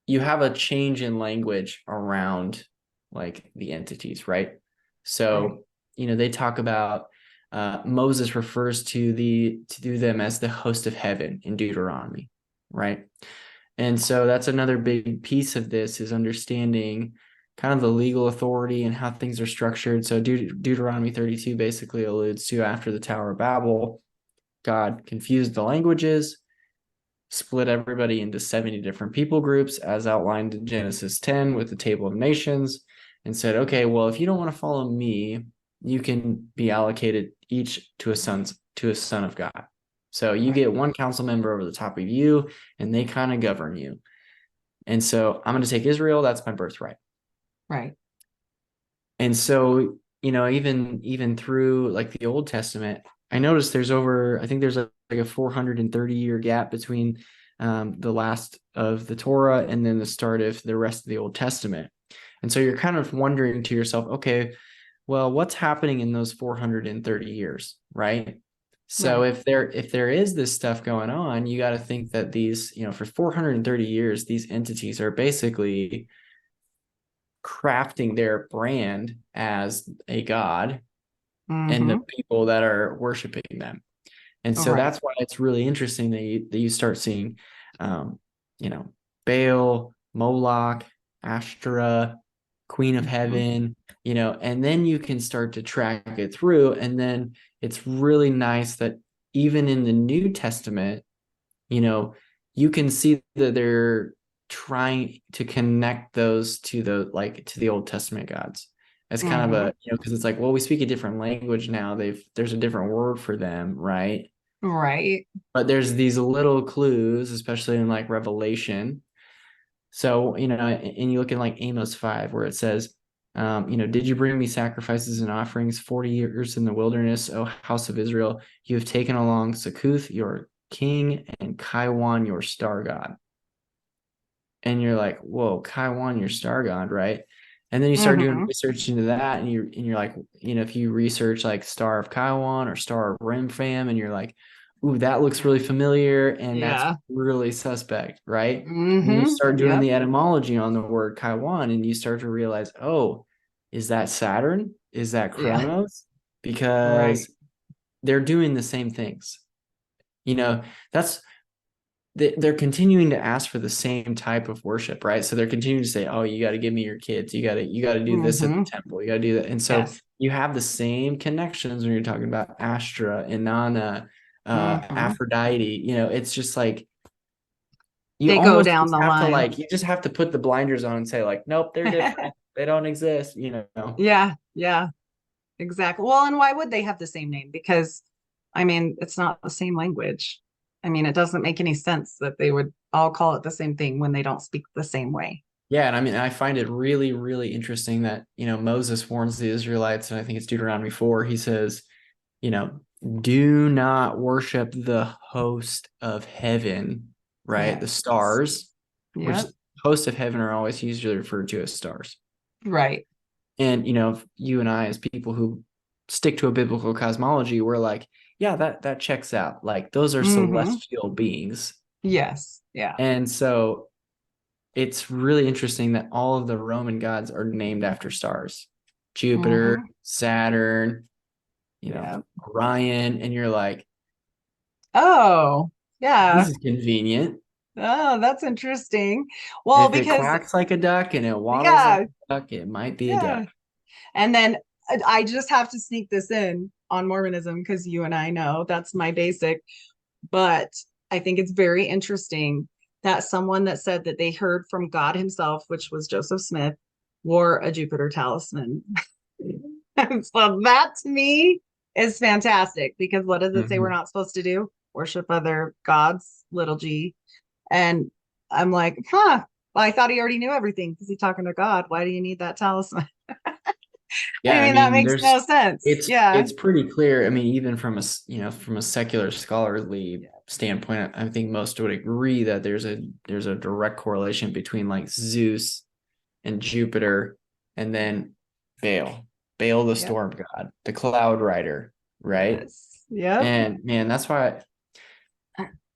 [SPEAKER 5] you have a change in language around like the entities, right? So, they talk about Moses refers to them as the host of heaven in Deuteronomy, right? And so that's another big piece of this, is understanding kind of the legal authority and how things are structured. So Deuteronomy 32 basically alludes to, after the Tower of Babel, God confused the languages, split everybody into 70 different people groups, as outlined in Genesis 10 with the Table of Nations, and said, okay, well, if you don't want to follow me, you can be allocated each to a son of God. So you get one council member over the top of you, and they kind of govern you. And so I'm going to take Israel. That's my birthright.
[SPEAKER 4] Right.
[SPEAKER 5] And so, even through like the Old Testament, I noticed there's I think there's like a 430-year gap between the last of the Torah and then the start of the rest of the Old Testament. And so you're kind of wondering to yourself, okay, well, what's happening in those 430 years, right? So if there is this stuff going on, you got to think that these, for 430 years, these entities are basically crafting their brand as a god and the people that are worshiping them. And so that's why it's really interesting that you start seeing, Baal, Moloch, Ashtoreth, Queen of Heaven, and then you can start to track it through. And then it's really nice that even in the New Testament, you can see that they're trying to connect those to the Old Testament gods as kind of a, because it's like, well, we speak a different language now. There's a different word for them, right?
[SPEAKER 4] Right.
[SPEAKER 5] But there's these little clues, especially in like Revelation. So, and you look at like Amos 5, where it says, did you bring me sacrifices and offerings 40 years in the wilderness, O house of Israel? You have taken along Succoth, your king, and Kaiwan, your star god. And you're like, whoa, Kaiwan, your star god, right? And then you start doing research into that, and you're like, if you research like Star of Kaiwan or Star of Remphan, and you're like, ooh, that looks really familiar, and that's really suspect, right? And you start doing the etymology on the word Kaiwan, and you start to realize, oh, is that Saturn? Is that Kronos? Because they're doing the same things. That's they're continuing to ask for the same type of worship, right? So they're continuing to say, oh, you got to give me your kids. You got to do this at the temple. You got to do that. And so you have the same connections when you're talking about Astra, Inanna, Aphrodite. It's just like, you
[SPEAKER 4] they go down the line.
[SPEAKER 5] You just have to put the blinders on and say like, nope, they're different. They don't exist,
[SPEAKER 4] Yeah, exactly. Well, and why would they have the same name? Because it's not the same language. It doesn't make any sense that they would all call it the same thing when they don't speak the same way.
[SPEAKER 5] Yeah, and I find it really, really interesting that, Moses warns the Israelites, and I think it's Deuteronomy 4, he says, do not worship the host of heaven, right? Yes. The stars, which host of heaven are always usually referred to as stars.
[SPEAKER 4] Right.
[SPEAKER 5] And, you and I, as people who stick to a biblical cosmology, we're like, yeah, that checks out. Like, those are celestial beings.
[SPEAKER 4] Yes. Yeah.
[SPEAKER 5] And so it's really interesting that all of the Roman gods are named after stars. Jupiter, Saturn, Orion, and you're like,
[SPEAKER 4] oh, yeah,
[SPEAKER 5] this is convenient.
[SPEAKER 4] Oh, that's interesting. Well,
[SPEAKER 5] if it quacks like a duck and it waddles like a duck, it might be a duck.
[SPEAKER 4] And then I just have to sneak this in on Mormonism because you and I know that's my basic, but I think it's very interesting that someone that said that they heard from God himself, which was Joseph Smith, wore a Jupiter talisman. So that to me is fantastic, because what does it say we're not supposed to do? Worship other gods, little g. And I'm like, huh, well, I thought he already knew everything because he's talking to God. Why do you need that talisman? I
[SPEAKER 5] Yeah, I
[SPEAKER 4] mean, that
[SPEAKER 5] mean,
[SPEAKER 4] makes no sense. Yeah.
[SPEAKER 5] it's pretty clear. I mean, even from from a secular scholarly standpoint, I think most would agree that there's a direct correlation between like Zeus and Jupiter, and then Baal, Baal the
[SPEAKER 4] Yep.
[SPEAKER 5] storm god, the cloud rider, right?
[SPEAKER 4] Yes. Yep.
[SPEAKER 5] And man, that's why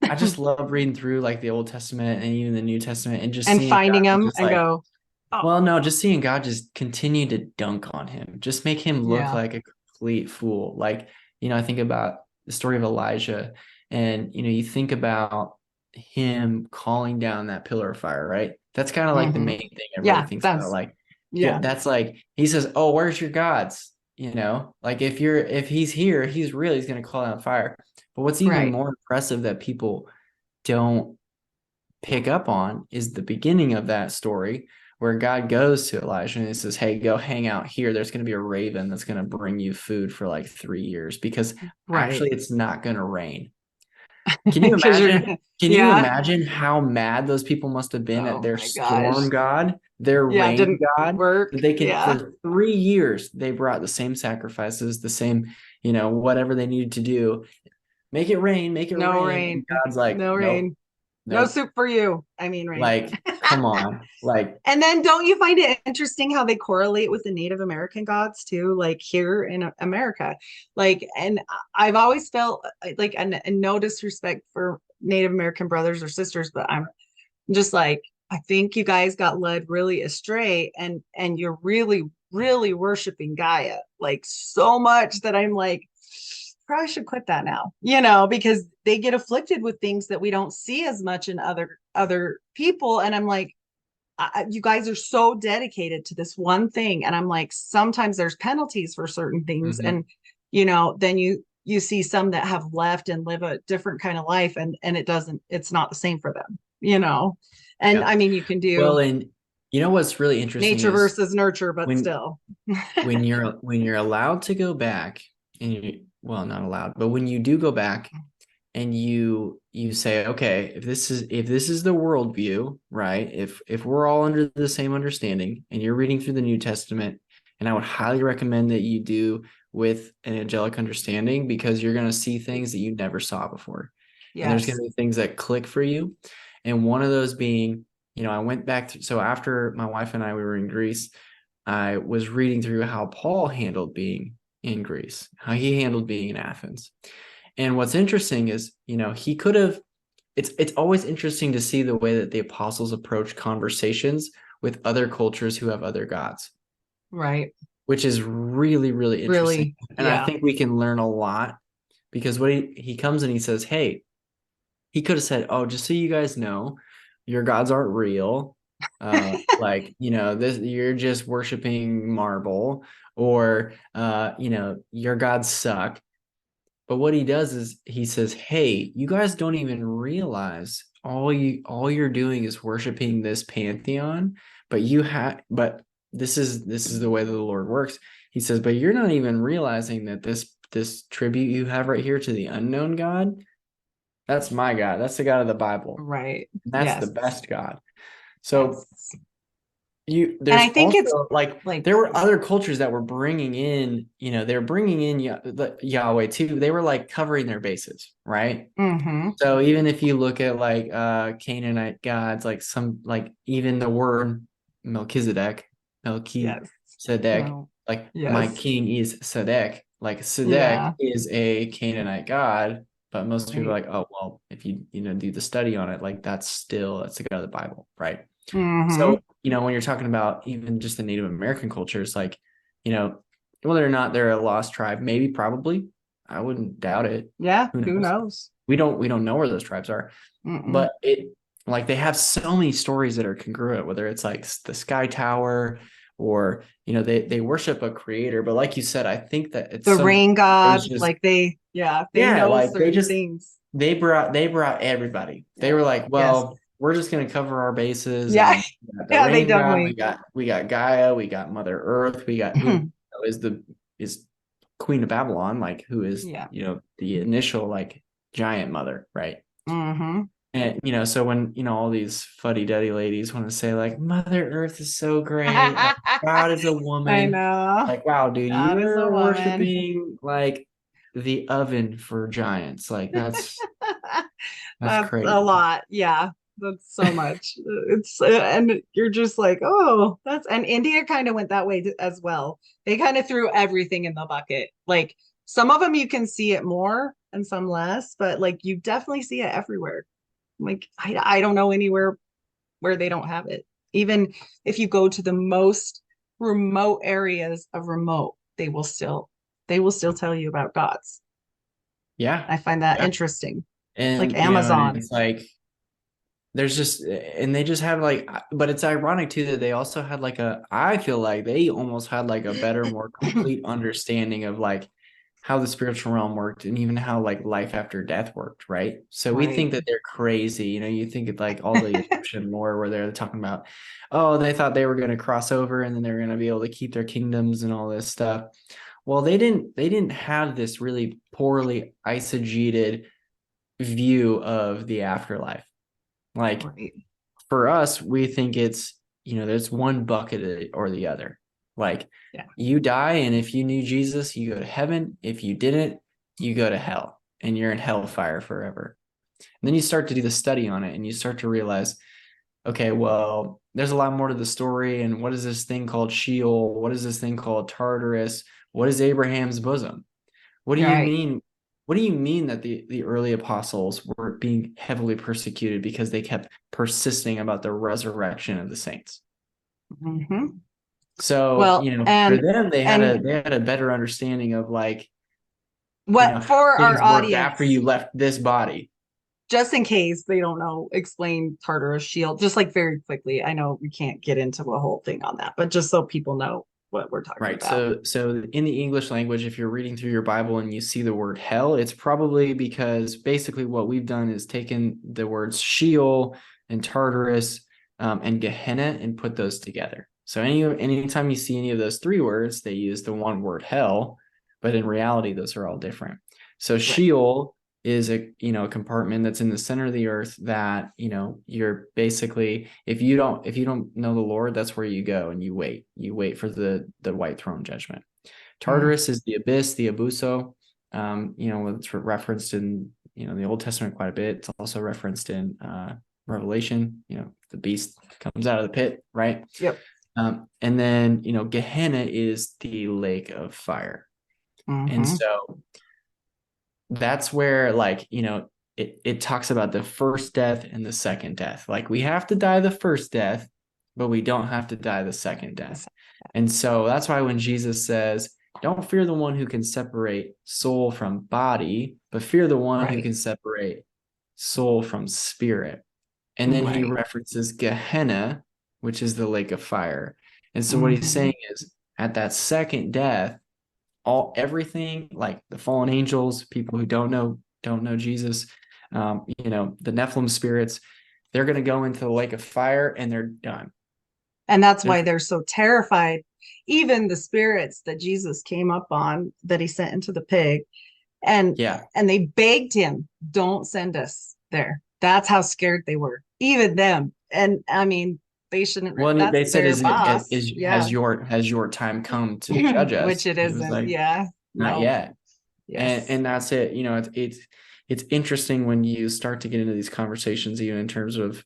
[SPEAKER 5] I just love reading through like the Old Testament and even the New Testament and just
[SPEAKER 4] And
[SPEAKER 5] seeing
[SPEAKER 4] finding
[SPEAKER 5] God
[SPEAKER 4] him
[SPEAKER 5] just
[SPEAKER 4] and
[SPEAKER 5] like,
[SPEAKER 4] go, oh,
[SPEAKER 5] well, no, just seeing God just continue to dunk on him, just make him look
[SPEAKER 4] yeah.
[SPEAKER 5] like a complete fool. Like, I think about the story of Elijah, and you think about him calling down that pillar of fire, right? That's kind of like the
[SPEAKER 4] Mhm.
[SPEAKER 5] main thing everybody
[SPEAKER 4] Yeah.
[SPEAKER 5] thinks about.
[SPEAKER 4] That's,
[SPEAKER 5] Like,
[SPEAKER 4] yeah.
[SPEAKER 5] that's like he says, "Oh, where's your gods?" Like if he's here, he's going to call down fire. But what's even
[SPEAKER 4] Right.
[SPEAKER 5] more impressive that people don't pick up on is the beginning of that story where God goes to Elijah and he says, "Hey, go hang out here. There's going to be a raven that's going to bring you food for like 3 years because
[SPEAKER 4] Right.
[SPEAKER 5] actually it's not going to rain." Can you
[SPEAKER 4] Because you're,
[SPEAKER 5] imagine? Can you
[SPEAKER 4] yeah.
[SPEAKER 5] imagine how mad those people must have been at
[SPEAKER 4] Oh
[SPEAKER 5] their
[SPEAKER 4] my gosh.
[SPEAKER 5] storm god, their
[SPEAKER 4] Yeah. It
[SPEAKER 5] rain
[SPEAKER 4] didn't
[SPEAKER 5] god,
[SPEAKER 4] work.
[SPEAKER 5] that they can
[SPEAKER 4] Yeah.
[SPEAKER 5] for 3 years they brought the same sacrifices, the same, whatever they needed to do. Make it
[SPEAKER 4] No
[SPEAKER 5] rain.
[SPEAKER 4] rain.
[SPEAKER 5] And God's like,
[SPEAKER 4] No
[SPEAKER 5] nope,
[SPEAKER 4] rain. No
[SPEAKER 5] nope.
[SPEAKER 4] soup for you. I mean, rain.
[SPEAKER 5] Like, come on. Like,
[SPEAKER 4] And then don't you find it interesting how they correlate with the Native American gods too, like here in America? Like, and I've always felt like, and no disrespect for Native American brothers or sisters, but I'm just like, I think you guys got led really astray, and you're really, really worshiping Gaia like so much that I'm like, probably should quit that now, because they get afflicted with things that we don't see as much in other people. And I'm like, you guys are so dedicated to this one thing, and I'm like, sometimes there's penalties for certain things,
[SPEAKER 5] mhm.
[SPEAKER 4] and then you see some that have left and live a different kind of life, and it's not the same for them. And
[SPEAKER 5] Yeah.
[SPEAKER 4] I mean, you can
[SPEAKER 5] Well,
[SPEAKER 4] do
[SPEAKER 5] and what's really interesting
[SPEAKER 4] nature
[SPEAKER 5] is
[SPEAKER 4] versus nurture, but
[SPEAKER 5] when
[SPEAKER 4] still.
[SPEAKER 5] when you're allowed to go back, and well, not allowed, but when you do go back and you say, okay, if this is the worldview, right? If we're all under the same understanding, and you're reading through the New Testament, and I would highly recommend that you do with an angelic understanding, because you're going to see things that you never saw before, and there's going
[SPEAKER 4] Yes.
[SPEAKER 5] to be things that click for you, and one of those being, I went back so after my wife and I, we were in Greece, I was reading through how Paul handled being in Greece, how he handled being in Athens. And what's interesting is, he could have, it's always interesting to see the way that the apostles approach conversations with other cultures who have other gods,
[SPEAKER 4] Right.
[SPEAKER 5] which is really, really interesting.
[SPEAKER 4] Really.
[SPEAKER 5] And I
[SPEAKER 4] Yeah.
[SPEAKER 5] think we can learn a lot, because what he comes and he says, hey, he could have said, oh, just so you guys know, your gods aren't real. Like, this, you're just worshiping marble, or, your gods suck. But what he does is he says, hey, you guys don't even realize all you're doing is worshiping this pantheon, but this is the way that the Lord works. He says, but you're not even realizing that this tribute you have right here to the unknown God, that's my God. That's the God of the Bible.
[SPEAKER 4] Right.
[SPEAKER 5] That's the
[SPEAKER 4] Yes.
[SPEAKER 5] best God. So
[SPEAKER 4] Yes. And
[SPEAKER 5] there's
[SPEAKER 4] I think it's
[SPEAKER 5] also like
[SPEAKER 4] like,
[SPEAKER 5] there were other cultures that were bringing in, they were bringing in Yahweh too. They were like covering their bases, right?
[SPEAKER 4] mm-hmm.
[SPEAKER 5] So even if you look at like Canaanite gods, like even the word Melchizedek,
[SPEAKER 4] Yes.
[SPEAKER 5] Melchizedek,
[SPEAKER 4] No.
[SPEAKER 5] like my
[SPEAKER 4] Yes.
[SPEAKER 5] king is Sedek. Like Sedek
[SPEAKER 4] Yeah.
[SPEAKER 5] is a Canaanite god, but most people are
[SPEAKER 4] Right.
[SPEAKER 5] like, oh well, if you do the study on it, like that's the God of the Bible, right?
[SPEAKER 4] Mm-hmm.
[SPEAKER 5] So, when you're talking about even just the Native American cultures, like, whether or not they're a lost tribe, maybe, probably, I wouldn't doubt it.
[SPEAKER 4] Yeah.
[SPEAKER 5] Who
[SPEAKER 4] Who
[SPEAKER 5] knows?
[SPEAKER 4] knows?
[SPEAKER 5] We don't know where those tribes are,
[SPEAKER 4] Mm-mm.
[SPEAKER 5] but like they have so many stories that are congruent, whether it's like the Sky Tower, or, they worship a creator. But like you said, I think that
[SPEAKER 4] The rain god,
[SPEAKER 5] there's just,
[SPEAKER 4] like they
[SPEAKER 5] yeah,
[SPEAKER 4] know
[SPEAKER 5] like
[SPEAKER 4] certain things.
[SPEAKER 5] they brought everybody. They were like,
[SPEAKER 4] Yes.
[SPEAKER 5] well, we're just going to cover our bases,
[SPEAKER 4] Yeah.
[SPEAKER 5] and we got the
[SPEAKER 4] Yeah, they
[SPEAKER 5] rain god, we
[SPEAKER 4] definitely.
[SPEAKER 5] got Gaia, we got Mother Earth, we got who is Queen of Babylon, like who is,
[SPEAKER 4] Yeah.
[SPEAKER 5] the initial like giant mother, right?
[SPEAKER 4] Mm-hmm.
[SPEAKER 5] And so when all these fuddy-duddy ladies want to say like Mother Earth is so great, like God is a
[SPEAKER 4] I
[SPEAKER 5] woman,
[SPEAKER 4] know.
[SPEAKER 5] like wow, dude,
[SPEAKER 4] God is a
[SPEAKER 5] you're
[SPEAKER 4] woman.
[SPEAKER 5] worshiping like the oven for giants. Like that's
[SPEAKER 4] That's a
[SPEAKER 5] crazy.
[SPEAKER 4] lot. Yeah, that's so much. It's and you're just like, oh, and India kind of went that way as well. They kind of threw everything in the bucket. Like some of them you can see it more and some less, but like you definitely see it everywhere. Like I don't know anywhere where they don't have it. Even if you go to the most remote areas of remote, they will still tell you about gods.
[SPEAKER 5] Yeah.
[SPEAKER 4] I find that
[SPEAKER 5] Yeah.
[SPEAKER 4] interesting. Like
[SPEAKER 5] And and
[SPEAKER 4] Amazon.
[SPEAKER 5] it's like there's just and they just have like but it's ironic too that they also had like I feel like they almost had like a better, more complete understanding of like how the spiritual realm worked and even how like life after death worked, right? So we
[SPEAKER 4] Right.
[SPEAKER 5] think that they're crazy. You think of like all the Egyptian lore where they're talking about, oh, they thought they were going to cross over and then they're going to be able to keep their kingdoms and all this stuff. Well, they didn't have this really poorly eisegeted view of the afterlife. Like
[SPEAKER 4] Right.
[SPEAKER 5] for us, we think it's, there's one bucket or the other. Like
[SPEAKER 4] Yeah.
[SPEAKER 5] you die, and if you knew Jesus, you go to heaven. If you didn't, you go to hell and you're in hellfire forever. And then you start to do the study on it and you start to realize, okay, well, there's a lot more to the story. And what is this thing called Sheol? What is this thing called Tartarus? What is Abraham's bosom? What do you
[SPEAKER 4] Right.
[SPEAKER 5] mean? What do you mean that the early apostles were being heavily persecuted because they kept persisting about the resurrection of the saints?
[SPEAKER 4] Hmm.
[SPEAKER 5] So,
[SPEAKER 4] Well,
[SPEAKER 5] for
[SPEAKER 4] and
[SPEAKER 5] them,
[SPEAKER 4] and
[SPEAKER 5] they had a better understanding of like,
[SPEAKER 4] what
[SPEAKER 5] how
[SPEAKER 4] for our
[SPEAKER 5] things worked after
[SPEAKER 4] audience,
[SPEAKER 5] you left this body.
[SPEAKER 4] just in case they don't know, explain Tartarus Shield just like very quickly. I know we can't get into a whole thing on that, but just so people know what we're talking
[SPEAKER 5] Right.
[SPEAKER 4] about.
[SPEAKER 5] So in the English language, if you're reading through your Bible and you see the word hell, it's probably because basically what we've done is taken the words Sheol and Tartarus and Gehenna and put those together. So anytime you see any of those three words, they use the one word hell, but in reality, those are all different. So
[SPEAKER 4] Right.
[SPEAKER 5] Sheol is a compartment that's in the center of the earth that you're basically, if you don't know the Lord, that's where you go and you wait for the white throne judgment.
[SPEAKER 4] Mm.
[SPEAKER 5] Tartarus is the abyss, the abuso. It's referenced in the Old Testament quite a bit. It's also referenced in Revelation. The beast comes out of the pit, right?
[SPEAKER 4] Yep.
[SPEAKER 5] And then Gehenna is the lake of fire. And
[SPEAKER 4] Hmm.
[SPEAKER 5] so that's where like it talks about the first death and the second death. Like we have to die the first death, but we don't have to die the second death. And so that's why when Jesus says, don't fear the one who can separate soul from body, but fear the one who
[SPEAKER 4] Right.
[SPEAKER 5] can separate soul from spirit. And then he
[SPEAKER 4] Right.
[SPEAKER 5] references Gehenna, which is the lake of fire. And so what he's
[SPEAKER 4] Hmm.
[SPEAKER 5] saying is at that second death, everything like the fallen angels, people who don't know Jesus, the Nephilim spirits, they're going to go into the lake of fire and they're done.
[SPEAKER 4] And that's
[SPEAKER 5] They're,
[SPEAKER 4] why they're so terrified. Even the spirits that Jesus came up on, that he sent into the pig, and
[SPEAKER 5] yeah.
[SPEAKER 4] and they begged him, don't send us there. That's how scared they were, even them. And I mean, they shouldn't,
[SPEAKER 5] Well, and
[SPEAKER 4] that's
[SPEAKER 5] they said,
[SPEAKER 4] their boss.
[SPEAKER 5] is
[SPEAKER 4] Yeah.
[SPEAKER 5] has your time come to judge
[SPEAKER 4] Which
[SPEAKER 5] us?
[SPEAKER 4] it
[SPEAKER 5] He was
[SPEAKER 4] isn't.
[SPEAKER 5] like,
[SPEAKER 4] Yeah.
[SPEAKER 5] not
[SPEAKER 4] No.
[SPEAKER 5] yet.
[SPEAKER 4] Yes.
[SPEAKER 5] And that's it. It's interesting when you start to get into these conversations, even in terms of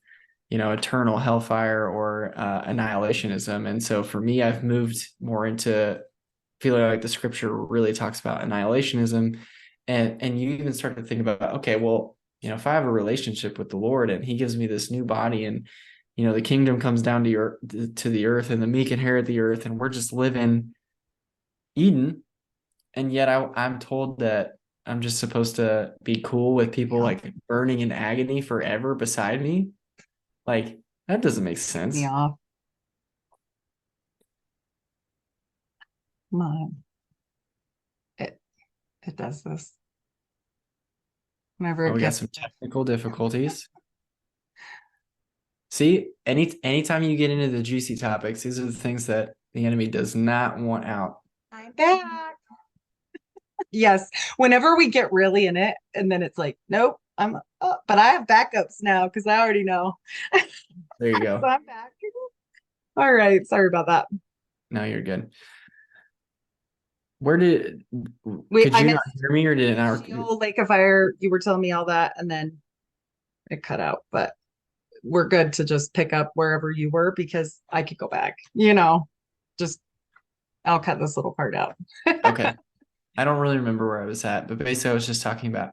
[SPEAKER 5] eternal hellfire or annihilationism. And so for me, I've moved more into feeling like the scripture really talks about annihilationism, and you even start to think about, okay, well, if I have a relationship with the Lord and he gives me this new body and the kingdom comes down to the earth and the meek inherit the earth and we're just living Eden, and yet I'm told that I'm just supposed to be cool with people
[SPEAKER 4] Yeah.
[SPEAKER 5] like burning in agony forever beside me. Like that doesn't make sense.
[SPEAKER 4] Yeah. Come on. It it does this. Whenever
[SPEAKER 5] Oh,
[SPEAKER 4] it
[SPEAKER 5] we got
[SPEAKER 4] gets
[SPEAKER 5] some technical difficulties. See, anytime you get into the juicy topics, these are the things that the enemy does not want out.
[SPEAKER 4] I'm back. Yes. Whenever we get really in it, and then it's like, nope, but I have backups now because I already know.
[SPEAKER 5] There you
[SPEAKER 4] So
[SPEAKER 5] go.
[SPEAKER 4] I'm back. All right. Sorry about that.
[SPEAKER 5] No, you're good. Where did
[SPEAKER 4] Wait,
[SPEAKER 5] could
[SPEAKER 4] I
[SPEAKER 5] you not
[SPEAKER 4] missed
[SPEAKER 5] hear me or did it not?
[SPEAKER 4] Sheol, Lake of Fire. You were telling me all that, and then it cut out. But we're good to just pick up wherever you were because I could go back. Just I'll cut this little part out.
[SPEAKER 5] Okay. I don't really remember where I was at, but basically I was just talking about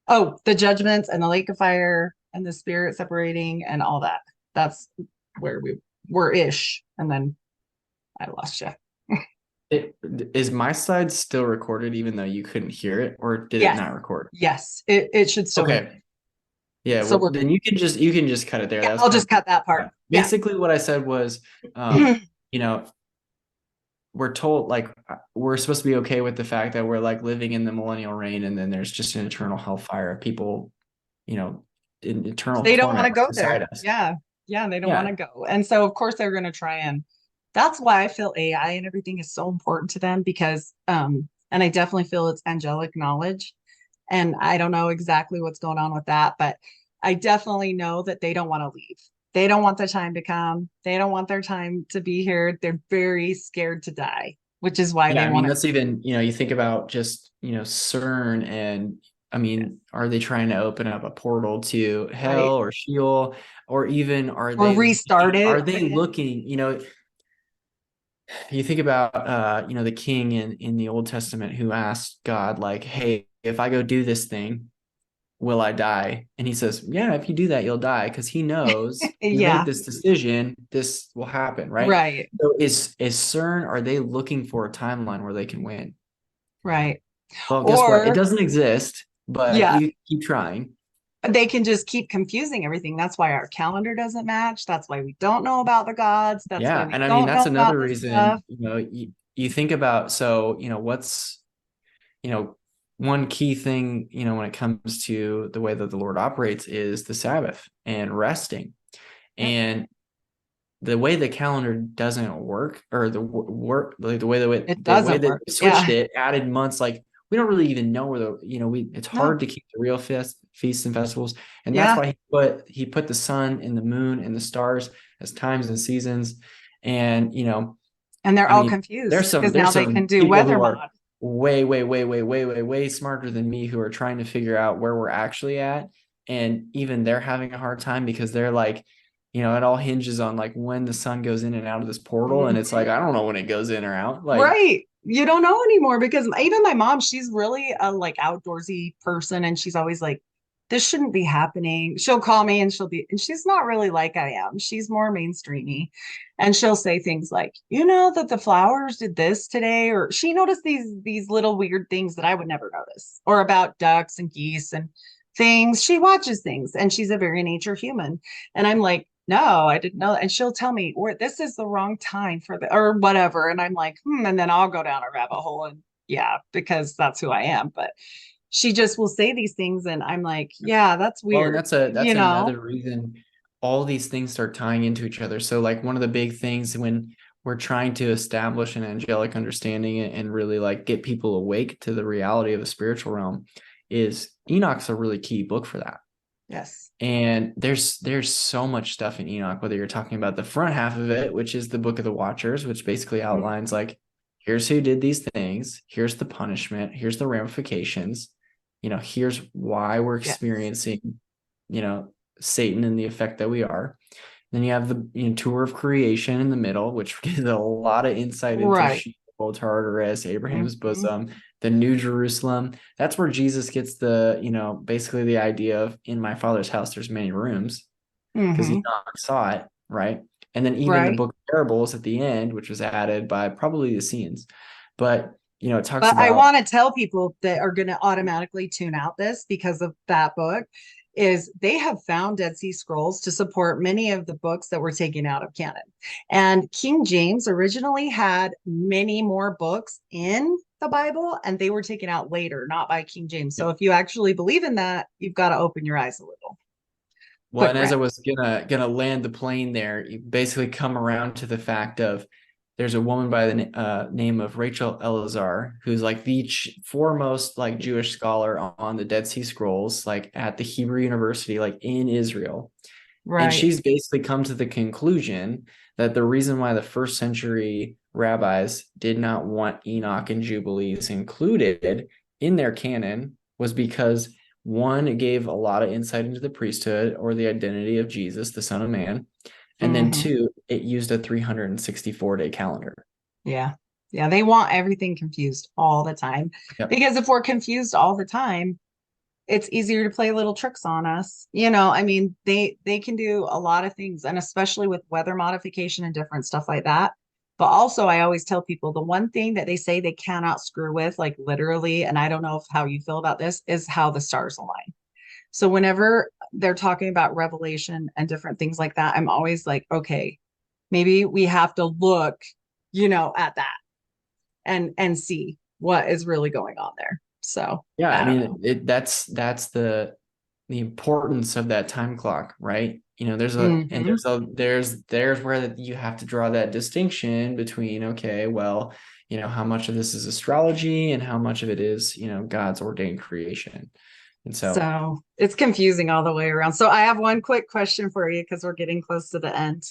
[SPEAKER 4] Oh, the judgments and the lake of fire and the spirit separating and all that. That's where we were ish. And then I lost you.
[SPEAKER 5] is my slide still recorded even though you couldn't hear it, or did it
[SPEAKER 4] Yes.
[SPEAKER 5] not record?
[SPEAKER 4] Yes, it should still
[SPEAKER 5] Okay.
[SPEAKER 4] be.
[SPEAKER 5] Yeah,
[SPEAKER 4] So
[SPEAKER 5] well, then you can just cut it there.
[SPEAKER 4] yeah, I'll just cut that part. Yeah.
[SPEAKER 5] Basically what I said was you know, we're told like we're supposed to be okay with the fact that we're like living in the millennial reign, and then there's just an eternal hellfire of people, in eternal
[SPEAKER 4] They don't want to
[SPEAKER 5] torment
[SPEAKER 4] go
[SPEAKER 5] beside
[SPEAKER 4] there.
[SPEAKER 5] us.
[SPEAKER 4] Yeah. Yeah, they don't
[SPEAKER 5] Yeah.
[SPEAKER 4] want to go. And so of course they're going to try, and that's why I feel AI and everything is so important to them because and I definitely feel it's angelic knowledge. And I don't know exactly what's going on with that, but I definitely know that they don't want to leave. They don't want the time to come. They don't want their time to be here. They're very scared to die, which is why
[SPEAKER 5] Yeah,
[SPEAKER 4] they
[SPEAKER 5] I mean,
[SPEAKER 4] want to.
[SPEAKER 5] that's even, you think about just, CERN, and I mean, are they trying to open up a portal to
[SPEAKER 4] Right.
[SPEAKER 5] hell or Sheol, or even
[SPEAKER 4] Or restart
[SPEAKER 5] are
[SPEAKER 4] it
[SPEAKER 5] they
[SPEAKER 4] again.
[SPEAKER 5] looking, you think about the king in the Old Testament who asked God, like, hey, if I go do this thing, will I die? And he says, yeah, if you do that, you'll die, because he knows you make
[SPEAKER 4] Yeah.
[SPEAKER 5] this decision, this will happen, right?
[SPEAKER 4] Right.
[SPEAKER 5] So is CERN, are they looking for a timeline where they can win?
[SPEAKER 4] Right.
[SPEAKER 5] Well, guess what? It
[SPEAKER 4] Or
[SPEAKER 5] doesn't exist, but
[SPEAKER 4] yeah,
[SPEAKER 5] you keep trying.
[SPEAKER 4] they can just keep confusing everything. That's why our calendar doesn't match. That's why we don't know about the gods. That's why
[SPEAKER 5] Yeah.
[SPEAKER 4] we
[SPEAKER 5] And I mean,
[SPEAKER 4] don't
[SPEAKER 5] that's
[SPEAKER 4] know about
[SPEAKER 5] another
[SPEAKER 4] this stuff.
[SPEAKER 5] reason, you think about, so, what's, one key thing, when it comes to the way that the Lord operates is the Sabbath and resting.
[SPEAKER 4] Yep.
[SPEAKER 5] And the way the calendar doesn't work, or work, like the way
[SPEAKER 4] It
[SPEAKER 5] the way
[SPEAKER 4] doesn't
[SPEAKER 5] that
[SPEAKER 4] work.
[SPEAKER 5] they switched
[SPEAKER 4] Yeah.
[SPEAKER 5] it, added months, like we don't really even know where it's
[SPEAKER 4] No.
[SPEAKER 5] hard to keep the real feasts and festivals. And that's
[SPEAKER 4] Yeah.
[SPEAKER 5] why he put the sun and the moon and the stars as times and seasons. And
[SPEAKER 4] And they're
[SPEAKER 5] I
[SPEAKER 4] all
[SPEAKER 5] mean,
[SPEAKER 4] confused because
[SPEAKER 5] there's
[SPEAKER 4] now they
[SPEAKER 5] some
[SPEAKER 4] can do
[SPEAKER 5] people
[SPEAKER 4] weather
[SPEAKER 5] who are
[SPEAKER 4] mod.
[SPEAKER 5] way, way, way, way, way, way, way smarter than me, who are trying to figure out where we're actually at. And even they're having a hard time, because they're like, it all hinges on like when the sun goes in and out of this portal. And it's like, I don't know when it goes in or out. Like,
[SPEAKER 4] Right. You don't know anymore because even my mom, she's really a like outdoorsy person and she's always like, this shouldn't be happening. She'll call me and and she's not really like I am. She's more mainstreamy. And she'll say things like, you know, that the flowers did this today, or she noticed these little weird things that I would never notice, or about ducks and geese and things. She watches things and she's a very nature human. And I'm like, no, I didn't know that. And she'll tell me, or this is the wrong time for the, or whatever. And I'm like, and then I'll go down a rabbit hole. And yeah, because that's who I am. But she just will say these things. And I'm like, yeah, that's
[SPEAKER 5] well, and
[SPEAKER 4] weird.
[SPEAKER 5] that's another reason all these things start tying into each other. So like one of the big things when we're trying to establish an angelic understanding and really like get people awake to the reality of the spiritual realm is Enoch's a really key book for that.
[SPEAKER 4] Yes.
[SPEAKER 5] And there's so much stuff in Enoch, whether you're talking about the front half of it, which is the Book of the Watchers, which basically outlines like, here's who did these things, here's the punishment, here's the ramifications, here's why we're experiencing, Satan and the effect that we are. Then you have the tour of creation in the middle, which gives a lot of insight into Sheol, Tartarus, Abraham's bosom, the New Jerusalem. That's where Jesus gets the, basically the idea of, in my Father's house, there's many rooms, because Enoch saw it, right? And then even the book of parables at the end, which was added by probably the Essenes. But, it talks
[SPEAKER 4] But
[SPEAKER 5] about.
[SPEAKER 4] I want to tell people that are going to automatically tune out this because of that book is they have found Dead Sea Scrolls to support many of the books that were taken out of canon. And King James originally had many more books in the Bible and they were taken out later, not by King James. So if you actually believe in that, you've got to open your eyes a little.
[SPEAKER 5] Well, and as I was gonna land the plane there, you basically come around to the fact of there's a woman by the name of Rachel Elazar, who's like the foremost like Jewish scholar on the Dead Sea Scrolls, like at the Hebrew University, like in Israel.
[SPEAKER 4] Right.
[SPEAKER 5] And she's basically come to the conclusion that the reason why the first century rabbis did not want Enoch and Jubilees included in their canon was because, one, it gave a lot of insight into the priesthood or the identity of Jesus, the Son of Man. And then two, it used a 364-day calendar.
[SPEAKER 4] Yeah. Yeah. They want everything confused all the time.
[SPEAKER 5] Yep.
[SPEAKER 4] Because if we're confused all the time, it's easier to play little tricks on us. You know, I mean, they can do a lot of things, and especially with weather modification and different stuff like that. But also, I always tell people the one thing that they say they cannot screw with, like literally, and I don't know how you feel about this, is how the stars align. So whenever they're talking about revelation and different things like that, I'm always like, okay, maybe we have to look, you know, at that and see what is really going on there. So
[SPEAKER 5] yeah, I mean, that's the importance of that time clock, right? You know, there's where you have to draw that distinction between, okay, well, you know, how much of this is astrology and how much of it is, you know, God's ordained creation. And
[SPEAKER 4] so it's confusing all the way around. So I have one quick question for you because we're getting close to the end.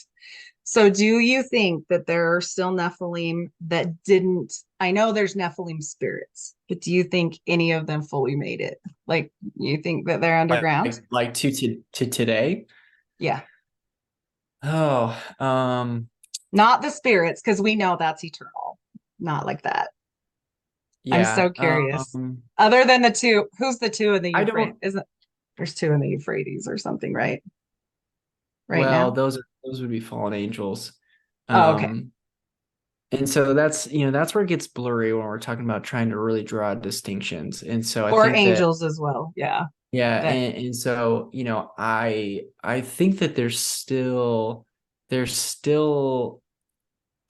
[SPEAKER 4] So do you think that there are still Nephilim that didn't, I know there's Nephilim spirits, but do you think any of them fully made it? Like, you think that they're underground?
[SPEAKER 5] Like to today?
[SPEAKER 4] Yeah.
[SPEAKER 5] Oh,
[SPEAKER 4] not the spirits, because we know that's eternal. Not like that.
[SPEAKER 5] Yeah.
[SPEAKER 4] I'm so curious. Other than the two, who's the two in the Euphrates? There's two in the Euphrates or something, right?
[SPEAKER 5] Well, those would be fallen angels.
[SPEAKER 4] Okay.
[SPEAKER 5] And so that's where it gets blurry when we're talking about trying to really draw distinctions. And so I think
[SPEAKER 4] angels as well. Yeah.
[SPEAKER 5] Yeah. And so, you know, I think that there's still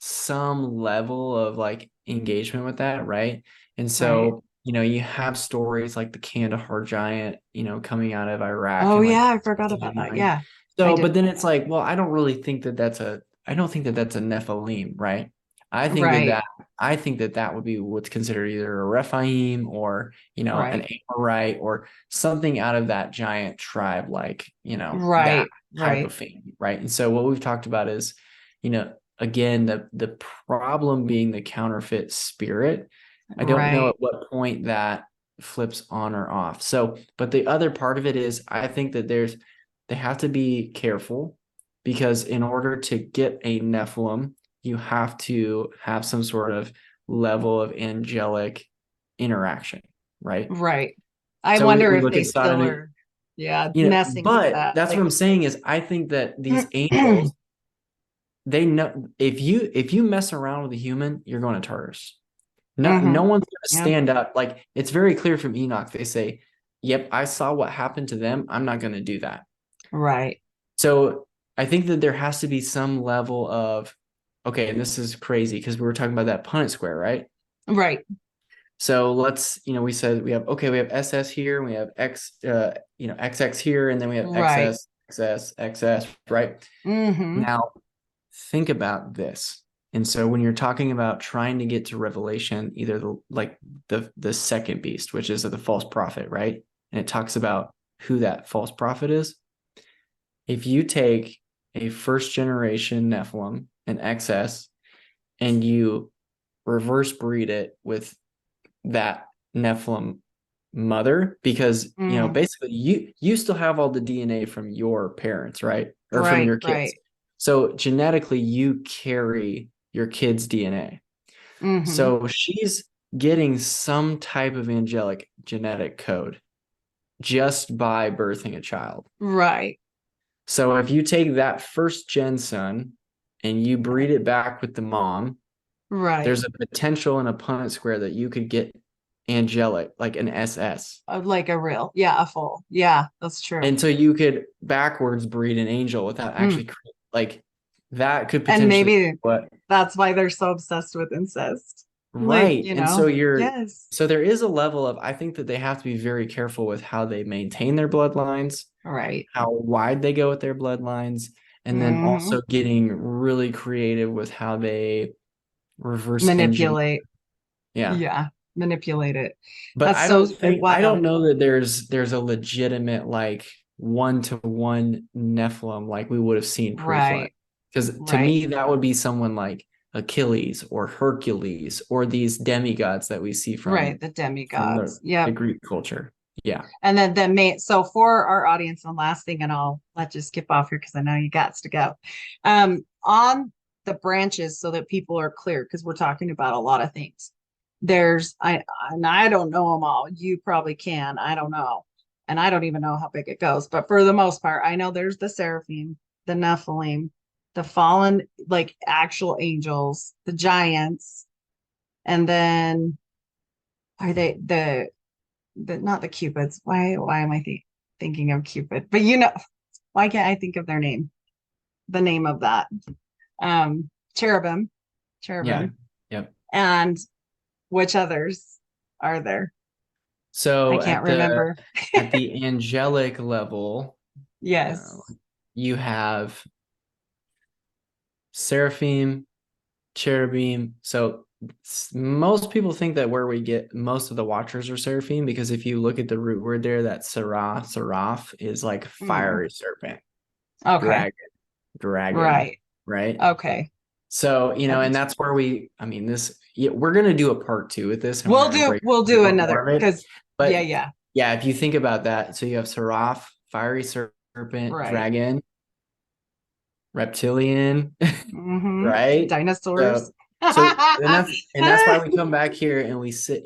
[SPEAKER 5] some level of like engagement with that, right? And so, you know, you have stories like the Kandahar giant, you know, coming out of Iraq.
[SPEAKER 4] Oh,
[SPEAKER 5] and, like,
[SPEAKER 4] yeah, I forgot about that. Yeah.
[SPEAKER 5] So, but then it's like, well, I don't think that that's a Nephilim, right? I think that would be what's considered either a Rephaim or, you know, an Amorite or something out of that giant tribe, like, you know, that type of thing, right? And so what we've talked about is, you know, again, the problem being the counterfeit spirit. I don't know at what point that flips on or off. So, but the other part of it is, I think that they have to be careful, because in order to get a Nephilim, you have to have some sort of level of angelic interaction, right?
[SPEAKER 4] Right. I wonder if they still are, messing with that.
[SPEAKER 5] That's what I'm saying is, I think that these angels, they know if you mess around with a human, you're going to Tartarus. No one's going to stand up. Like, it's very clear from Enoch. They say, "Yep, I saw what happened to them. I'm not going to do that."
[SPEAKER 4] Right. So
[SPEAKER 5] I think that there has to be some level of, okay, and this is crazy because we were talking about that Punnett square, right?
[SPEAKER 4] Right.
[SPEAKER 5] So let's, you know, we said we have SS here, and we have X, you know, XX here, and then we have XS, XS, XS, right? Now, think about this. And so when you're talking about trying to get to Revelation, either the second beast, which is the false prophet, right? And it talks about who that false prophet is. If you take a first generation Nephilim, an XS, and you reverse breed it with that Nephilim mother, because you know, basically you still have all the DNA from your parents, right? Or from your kids. So genetically you carry your kid's DNA. So she's getting some type of angelic genetic code just by birthing a child.
[SPEAKER 4] Right.
[SPEAKER 5] So if you take that first gen son and you breed it back with the mom, there's a potential in a Punnett square that you could get angelic, like an SS.
[SPEAKER 4] Like a real, a full. Yeah, that's true.
[SPEAKER 5] And so you could backwards breed an angel without actually like that could potentially,
[SPEAKER 4] and maybe that's why they're so obsessed with incest.
[SPEAKER 5] Right.
[SPEAKER 4] Like, you know?
[SPEAKER 5] And so so there is a level of, I think that they have to be very careful with how they maintain their bloodlines,
[SPEAKER 4] right?
[SPEAKER 5] How wide they go with their bloodlines, and then also getting really creative with how they reverse engineer.
[SPEAKER 4] Manipulate.
[SPEAKER 5] Yeah.
[SPEAKER 4] Yeah. Manipulate it.
[SPEAKER 5] But
[SPEAKER 4] That's
[SPEAKER 5] I
[SPEAKER 4] so
[SPEAKER 5] don't think I
[SPEAKER 4] wild.
[SPEAKER 5] don't know that there's a legitimate like one-to-one Nephilim like we would have seen pre-flood.
[SPEAKER 4] Right.
[SPEAKER 5] Because to
[SPEAKER 4] Right.
[SPEAKER 5] me, that would be someone like Achilles or Hercules or these demigods that we see
[SPEAKER 4] Right.
[SPEAKER 5] from
[SPEAKER 4] The
[SPEAKER 5] the,
[SPEAKER 4] demigods.
[SPEAKER 5] the
[SPEAKER 4] Yep.
[SPEAKER 5] Greek culture. Yeah.
[SPEAKER 4] And then the main, so for our audience, and last thing, and let's just skip off here because I know you got to go. On the branches, so that people are clear, because we're talking about a lot of things. I don't know them all. You probably can. I don't know. And I don't even know how big it goes. But for the most part, I know there's the seraphim, the Nephilim, the fallen, like actual angels, the giants, and then are they the not the cupids? Why am I thinking of Cupid? But why can't I think of their name? The name of that. Cherubim.
[SPEAKER 5] Yeah.
[SPEAKER 4] Cherubim.
[SPEAKER 5] Yep.
[SPEAKER 4] And which others are there? I
[SPEAKER 5] So
[SPEAKER 4] can't remember.
[SPEAKER 5] at the angelic level,
[SPEAKER 4] Yes.
[SPEAKER 5] you have seraphim, cherubim. So most people think that where we get most of the watchers are seraphim, because if you look at the root word there, that seraph is like fiery serpent,
[SPEAKER 4] Okay.
[SPEAKER 5] dragon, right?
[SPEAKER 4] Okay.
[SPEAKER 5] So, and that's where we're going to do a part 2 with this. And
[SPEAKER 4] We'll do another because
[SPEAKER 5] but
[SPEAKER 4] yeah.
[SPEAKER 5] Yeah, if you think about that, so you have seraph, fiery serpent, dragon, reptilian, right?
[SPEAKER 4] Dinosaurs.
[SPEAKER 5] And that's why we come back here and we say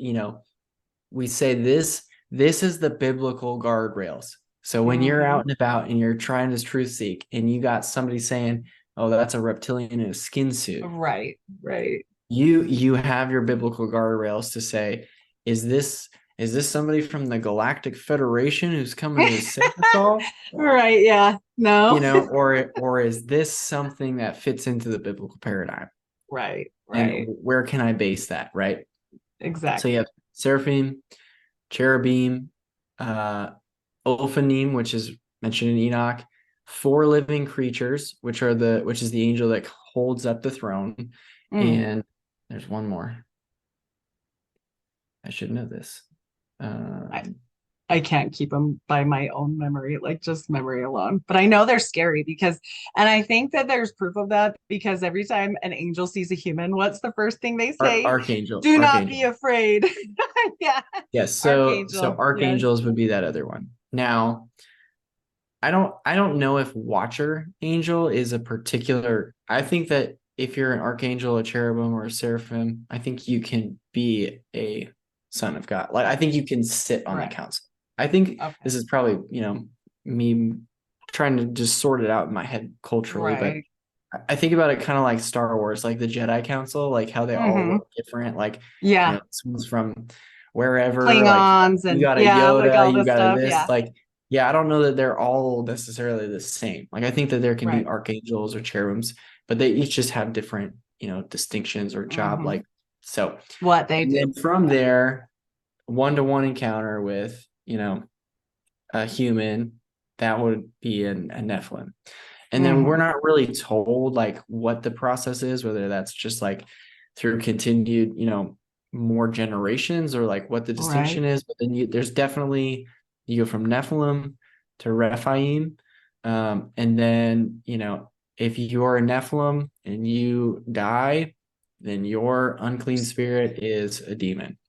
[SPEAKER 5] this is the biblical guardrails. So when you're out and about and you're trying to truth seek and you got somebody saying, oh, that's a reptilian in a skin suit.
[SPEAKER 4] Right.
[SPEAKER 5] You have your biblical guardrails to say, is this somebody from the Galactic Federation who's coming to save us all?
[SPEAKER 4] Right. Yeah. No.
[SPEAKER 5] Or is this something that fits into the biblical paradigm?
[SPEAKER 4] Right.
[SPEAKER 5] And where can I base that? Right.
[SPEAKER 4] Exactly.
[SPEAKER 5] So you have seraphim, cherubim, Ophanim, which is mentioned in Enoch, 4 living creatures, which is the angel that holds up the throne. And there's one more. I should know this.
[SPEAKER 4] I can't keep them by my own memory, like just memory alone. But I know they're scary and I think that there's proof of that because every time an angel sees a human, what's the first thing they say?
[SPEAKER 5] Archangel.
[SPEAKER 4] Do not be afraid. Yeah.
[SPEAKER 5] Yes. So archangels would be that other one. Now, I don't know if watcher angel is a particular. I think that if you're an archangel, a cherubim, or a seraphim, I think you can be a son of God. Like I think you can sit on the council. I think this is probably, me trying to just sort it out in my head culturally, but I think about it kind of like Star Wars, like the Jedi Council, like how they all look different. Like, someone's from wherever,
[SPEAKER 4] Klingons,
[SPEAKER 5] like
[SPEAKER 4] and
[SPEAKER 5] you got a Yoda,
[SPEAKER 4] like all
[SPEAKER 5] you got
[SPEAKER 4] stuff,
[SPEAKER 5] a this, like, I don't know that they're all necessarily the same. Like I think that there can be archangels or cherubims, but they each just have different, distinctions or job. Like, so
[SPEAKER 4] what they do.
[SPEAKER 5] Then from there, one-to-one encounter with, a human, that would be a Nephilim. And then we're not really told like what the process is, whether that's just like through continued, more generations or like what the distinction is. But then there's definitely, you go from Nephilim to Rephaim. And then, if you're a Nephilim and you die, then your unclean spirit is a demon.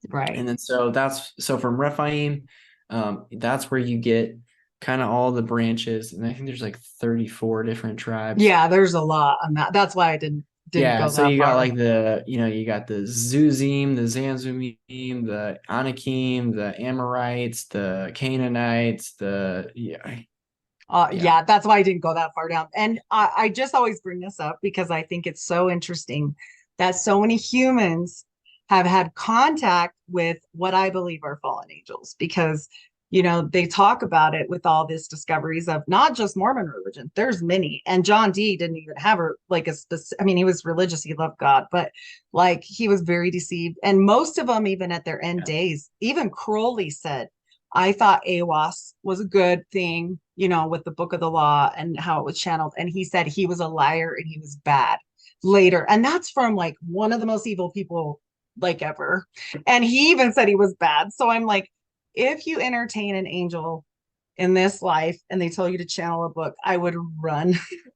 [SPEAKER 4] Right.
[SPEAKER 5] And then so from Rephaim, that's where you get kind of all the branches. And I think there's like 34 different tribes.
[SPEAKER 4] Yeah, there's a lot on that. That's why I didn't go
[SPEAKER 5] so
[SPEAKER 4] that
[SPEAKER 5] you
[SPEAKER 4] far.
[SPEAKER 5] got like you got the Zuzim, the Zanzumim, the Anakim, the Amorites, the Canaanites, that's
[SPEAKER 4] why I didn't go that far down. And I just always bring this up because I think it's so interesting that so many humans have had contact with what I believe are fallen angels because, they talk about it with all these discoveries of not just Mormon religion. There's many. And John Dee didn't even have like a specific, he was religious. He loved God, but like he was very deceived. And most of them, even at their end days, even Crowley said, I thought AWAS was a good thing, with the book of the law and how it was channeled. And he said he was a liar and he was bad. later. And that's from like one of the most evil people like ever. And he even said he was bad. So I'm like, if you entertain an angel in this life and they tell you to channel a book, I would run.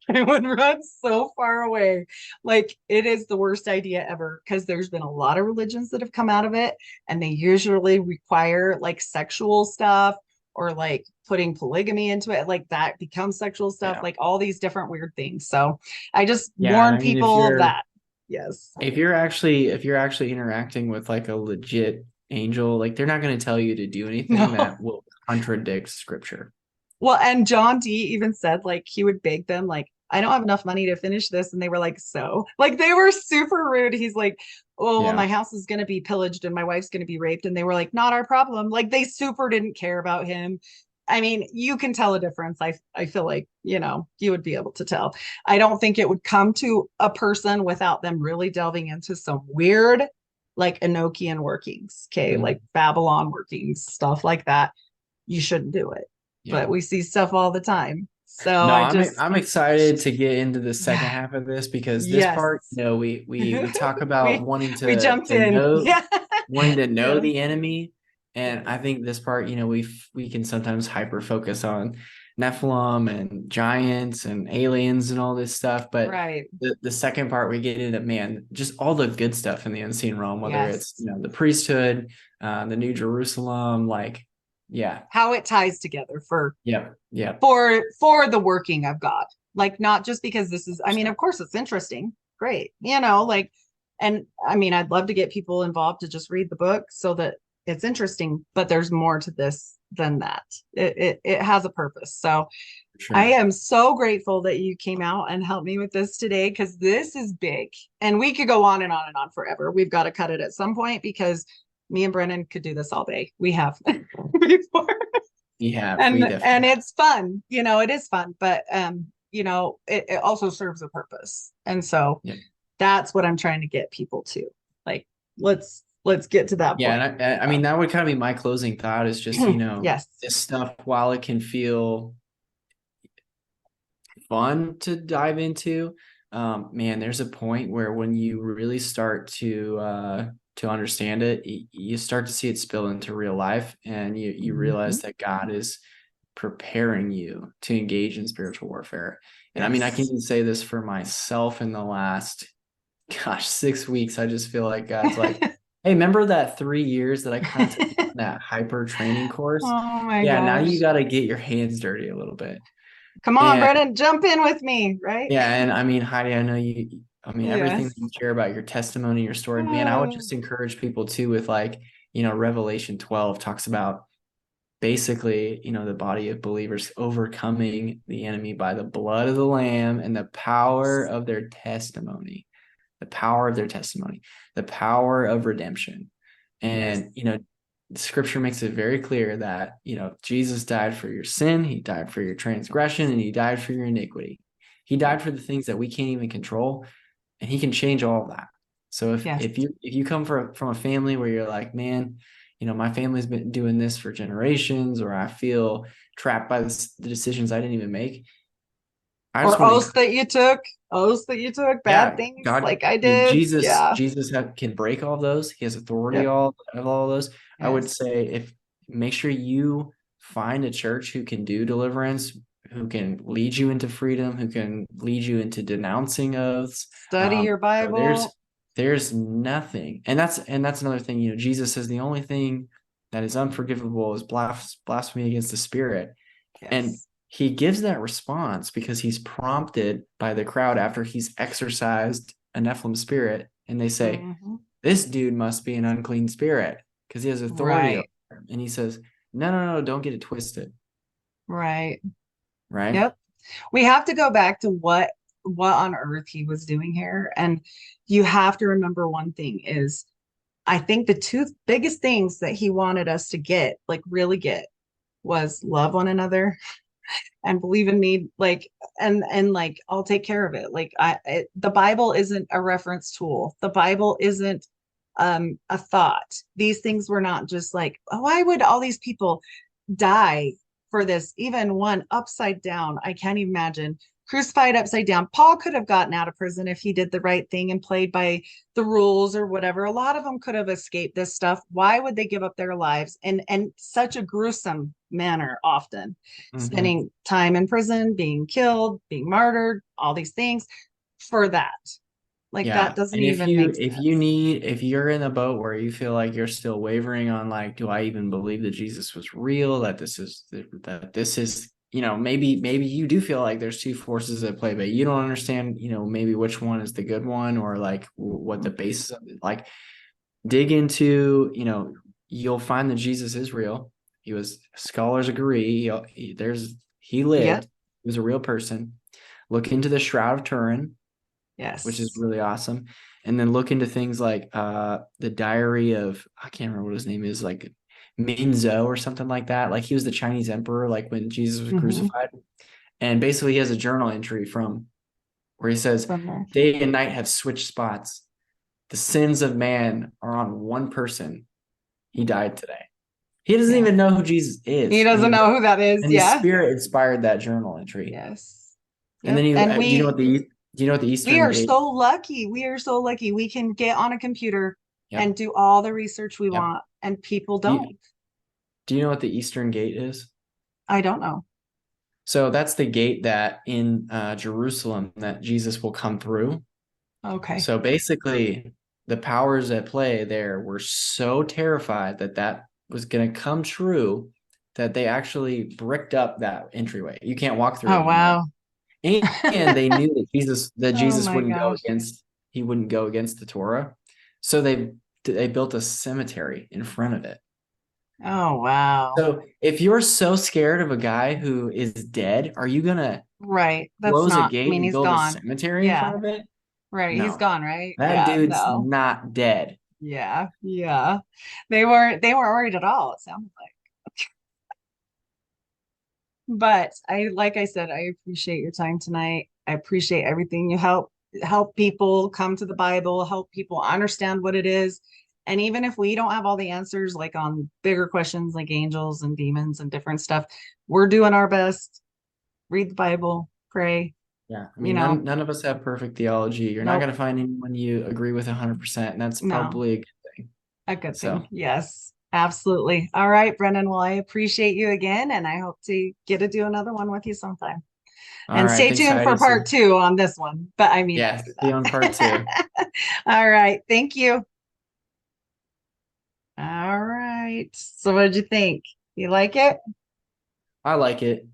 [SPEAKER 4] I would run so far away. Like, it is the worst idea ever, because there's been a lot of religions that have come out of it, and they usually require like sexual stuff, or like putting polygamy into it, like that becomes sexual stuff,
[SPEAKER 5] Yeah.
[SPEAKER 4] like all these different weird things. So I just
[SPEAKER 5] Yeah,
[SPEAKER 4] warn
[SPEAKER 5] and I mean,
[SPEAKER 4] people of that. Yes.
[SPEAKER 5] if you're actually interacting with like a legit angel, like they're not going to tell you to do anything
[SPEAKER 4] No.
[SPEAKER 5] that will contradict scripture.
[SPEAKER 4] Well, and John D even said like he would beg them, like, I don't have enough money to finish this. And they were like, so like they were super rude. He's like, oh, well,
[SPEAKER 5] Yeah.
[SPEAKER 4] my house is going to be pillaged and my wife's going to be raped. And they were like, not our problem. Like, they super didn't care about him. I mean, you can tell a difference. I feel like, you know, you would be able to tell. I don't think it would come to a person without them really delving into some weird, like Enochian workings, okay,
[SPEAKER 5] Mhm.
[SPEAKER 4] like Babylon workings, stuff like that. You shouldn't do it.
[SPEAKER 5] Yeah.
[SPEAKER 4] But we see stuff all the time. So
[SPEAKER 5] No,
[SPEAKER 4] I just,
[SPEAKER 5] I'm excited to get into the second
[SPEAKER 4] yeah,
[SPEAKER 5] half of this, because this
[SPEAKER 4] yes.
[SPEAKER 5] part, you know, we talk about wanting
[SPEAKER 4] we jumped
[SPEAKER 5] to
[SPEAKER 4] in.
[SPEAKER 5] know
[SPEAKER 4] Yeah.
[SPEAKER 5] know
[SPEAKER 4] Yeah.
[SPEAKER 5] the enemy. And I
[SPEAKER 4] Yes.
[SPEAKER 5] think this part, you know, we can sometimes hyper focus on Nephilim and giants and aliens and all this stuff. But
[SPEAKER 4] Right.
[SPEAKER 5] the second part, we get into, man, just all the good stuff in the unseen realm, whether it's,
[SPEAKER 4] Yes.
[SPEAKER 5] you know, the priesthood, the New Jerusalem, like, yeah,
[SPEAKER 4] How it ties together for
[SPEAKER 5] yeah,
[SPEAKER 4] the working of God. Like, not just because this is, I mean, of course it's interesting. Great. You know, like, and I mean, I'd love to get people involved to just read the book so that it's interesting, but there's more to this than that. It has a purpose. So
[SPEAKER 5] sure.
[SPEAKER 4] I am so grateful that you came out and helped me with this today, because this is big and we could go on and on and on forever. We've got to cut it at some point, because me and Brennan could do this all day. We have before.
[SPEAKER 5] We have,
[SPEAKER 4] And it's fun, you know, it is fun, but you know, it also serves a purpose. And so
[SPEAKER 5] yeah.
[SPEAKER 4] That's what I'm trying to get people to. Like, let's get to that point.
[SPEAKER 5] Yeah, and I mean, that would kind of be my closing thought, is just, you know,
[SPEAKER 4] yes,
[SPEAKER 5] this stuff, while it can feel fun to dive into, man, there's a point where when you really start to understand it, you start to see it spill into real life, and you realize that God is preparing you to engage in spiritual warfare. And I mean, I can even say this for myself. In the last 6 weeks, I just feel like God's like, hey, remember that 3 years that I kind of took that hyper training course?
[SPEAKER 4] Oh my
[SPEAKER 5] Yeah,
[SPEAKER 4] gosh.
[SPEAKER 5] now you got to get your hands dirty a little bit.
[SPEAKER 4] Come on, Brennan, jump in with me, right?
[SPEAKER 5] Yeah, and I mean, Heidi, I know everything
[SPEAKER 4] Yes.
[SPEAKER 5] that you share about your testimony, your story, man, I would just encourage people too, with like, you know, Revelation 12 talks about basically, you know, the body of believers overcoming the enemy by the blood of the Lamb and the power of their testimony, the power of redemption. And, you know, scripture makes it very clear that, you know, Jesus died for your sin, he died for your transgression, and he died for your iniquity. He died for the things that we can't even control, and he can change all of that. So if you come from a family where you're like, man, you know, my family's been doing this for generations, or I feel trapped by the decisions I didn't even make.
[SPEAKER 4] Or oaths that you took, bad things
[SPEAKER 5] God,
[SPEAKER 4] like I did.
[SPEAKER 5] Jesus can break all those. He has authority all of those. Yes. I would say, make sure you find a church who can do deliverance, who can lead you into freedom, who can lead you into denouncing oaths.
[SPEAKER 4] Study your Bible.
[SPEAKER 5] There's nothing, and that's another thing. You know, Jesus says the only thing that is unforgivable is blasphemy against the Spirit, and he gives that response because he's prompted by the crowd after he's exorcised a Nephilim spirit, and they say, this dude must be an unclean spirit because he has authority over him. And he says, no, don't get it twisted.
[SPEAKER 4] Right.
[SPEAKER 5] Yep.
[SPEAKER 4] We have to go back to what on earth he was doing here. And you have to remember one thing is, I think the two biggest things that he wanted us to get, like really get, was love one another and believe in me, like, and like, I'll take care of it. Like, the Bible isn't a reference tool. The Bible isn't a thought. These things were not just like, oh, why would all these people die for this? Even one upside down, I can't even imagine, crucified upside down. Paul could have gotten out of prison if he did the right thing and played by the rules or whatever. A lot of them could have escaped this stuff. Why would they give up their lives in such a gruesome manner, often spending time in prison, being killed, being martyred, all these things for that? Like that doesn't
[SPEAKER 5] and
[SPEAKER 4] even make sense.
[SPEAKER 5] if you're in a boat where you feel like you're still wavering on like, do I even believe that Jesus was real, that this is, you know, maybe you do feel like there's two forces at play, but you don't understand, you know, maybe which one is the good one, or like what the basis of it, like dig into, you know, you'll find that Jesus is real. He was, scholars agree, he lived,
[SPEAKER 4] Yep.
[SPEAKER 5] he was a real person. Look into the Shroud of Turin,
[SPEAKER 4] Yes.
[SPEAKER 5] which is really awesome. And then look into things like the diary of, I can't remember what his name is, like Minzo or something like that. Like he was the Chinese emperor, like when Jesus was crucified. And basically he has a journal entry from where he says, day and night have switched spots. The sins of man are on one person. He died today. He doesn't even know who Jesus is.
[SPEAKER 4] He doesn't know who that is.
[SPEAKER 5] And his spirit inspired that journal entry.
[SPEAKER 4] Yes.
[SPEAKER 5] And then do you know what the Eastern
[SPEAKER 4] we are
[SPEAKER 5] Gate?
[SPEAKER 4] so lucky. We are so lucky. We can get on a computer
[SPEAKER 5] Yep.
[SPEAKER 4] and do all the research we
[SPEAKER 5] Yep.
[SPEAKER 4] want, and people don't.
[SPEAKER 5] Do you know what the Eastern Gate is?
[SPEAKER 4] I don't know.
[SPEAKER 5] So that's the gate that in Jerusalem that Jesus will come through.
[SPEAKER 4] Okay.
[SPEAKER 5] So basically, the powers at play there were so terrified that that was going to come true that they actually bricked up that entryway. You can't walk through it anymore.
[SPEAKER 4] Wow.
[SPEAKER 5] And they knew that Jesus
[SPEAKER 4] my
[SPEAKER 5] wouldn't
[SPEAKER 4] gosh.
[SPEAKER 5] go against the Torah. So they built a cemetery in front of it.
[SPEAKER 4] Oh, wow.
[SPEAKER 5] So if you're so scared of a guy who is dead, are you gonna
[SPEAKER 4] Right. That's
[SPEAKER 5] close a
[SPEAKER 4] not, I
[SPEAKER 5] gate
[SPEAKER 4] mean,
[SPEAKER 5] and
[SPEAKER 4] he's
[SPEAKER 5] build a
[SPEAKER 4] gone.
[SPEAKER 5] cemetery in front
[SPEAKER 4] Yeah.
[SPEAKER 5] of it?
[SPEAKER 4] Right. He's
[SPEAKER 5] No,
[SPEAKER 4] gone, right?
[SPEAKER 5] that
[SPEAKER 4] Yeah.
[SPEAKER 5] dude's
[SPEAKER 4] No.
[SPEAKER 5] not dead.
[SPEAKER 4] Yeah. Yeah. They weren't worried at all, it sounds like. But like I said, I appreciate your time tonight. I appreciate everything you help people come to the Bible, help people understand what it is. And even if we don't have all the answers, like on bigger questions like angels and demons and different stuff, we're doing our best. Read the Bible, pray.
[SPEAKER 5] Yeah, I mean, none of us have perfect theology. You're not going to find anyone you agree with 100%, and that's probably a good thing.
[SPEAKER 4] A good thing. Yes, absolutely. All right, Brennan. Well, I appreciate you again, and I hope to get to do another one with you sometime. And stay tuned for part 2 on this one. But I mean,
[SPEAKER 5] yes, see on part 2.
[SPEAKER 4] All right. Thank you. All right. So what did you think? You like it?
[SPEAKER 5] I like it.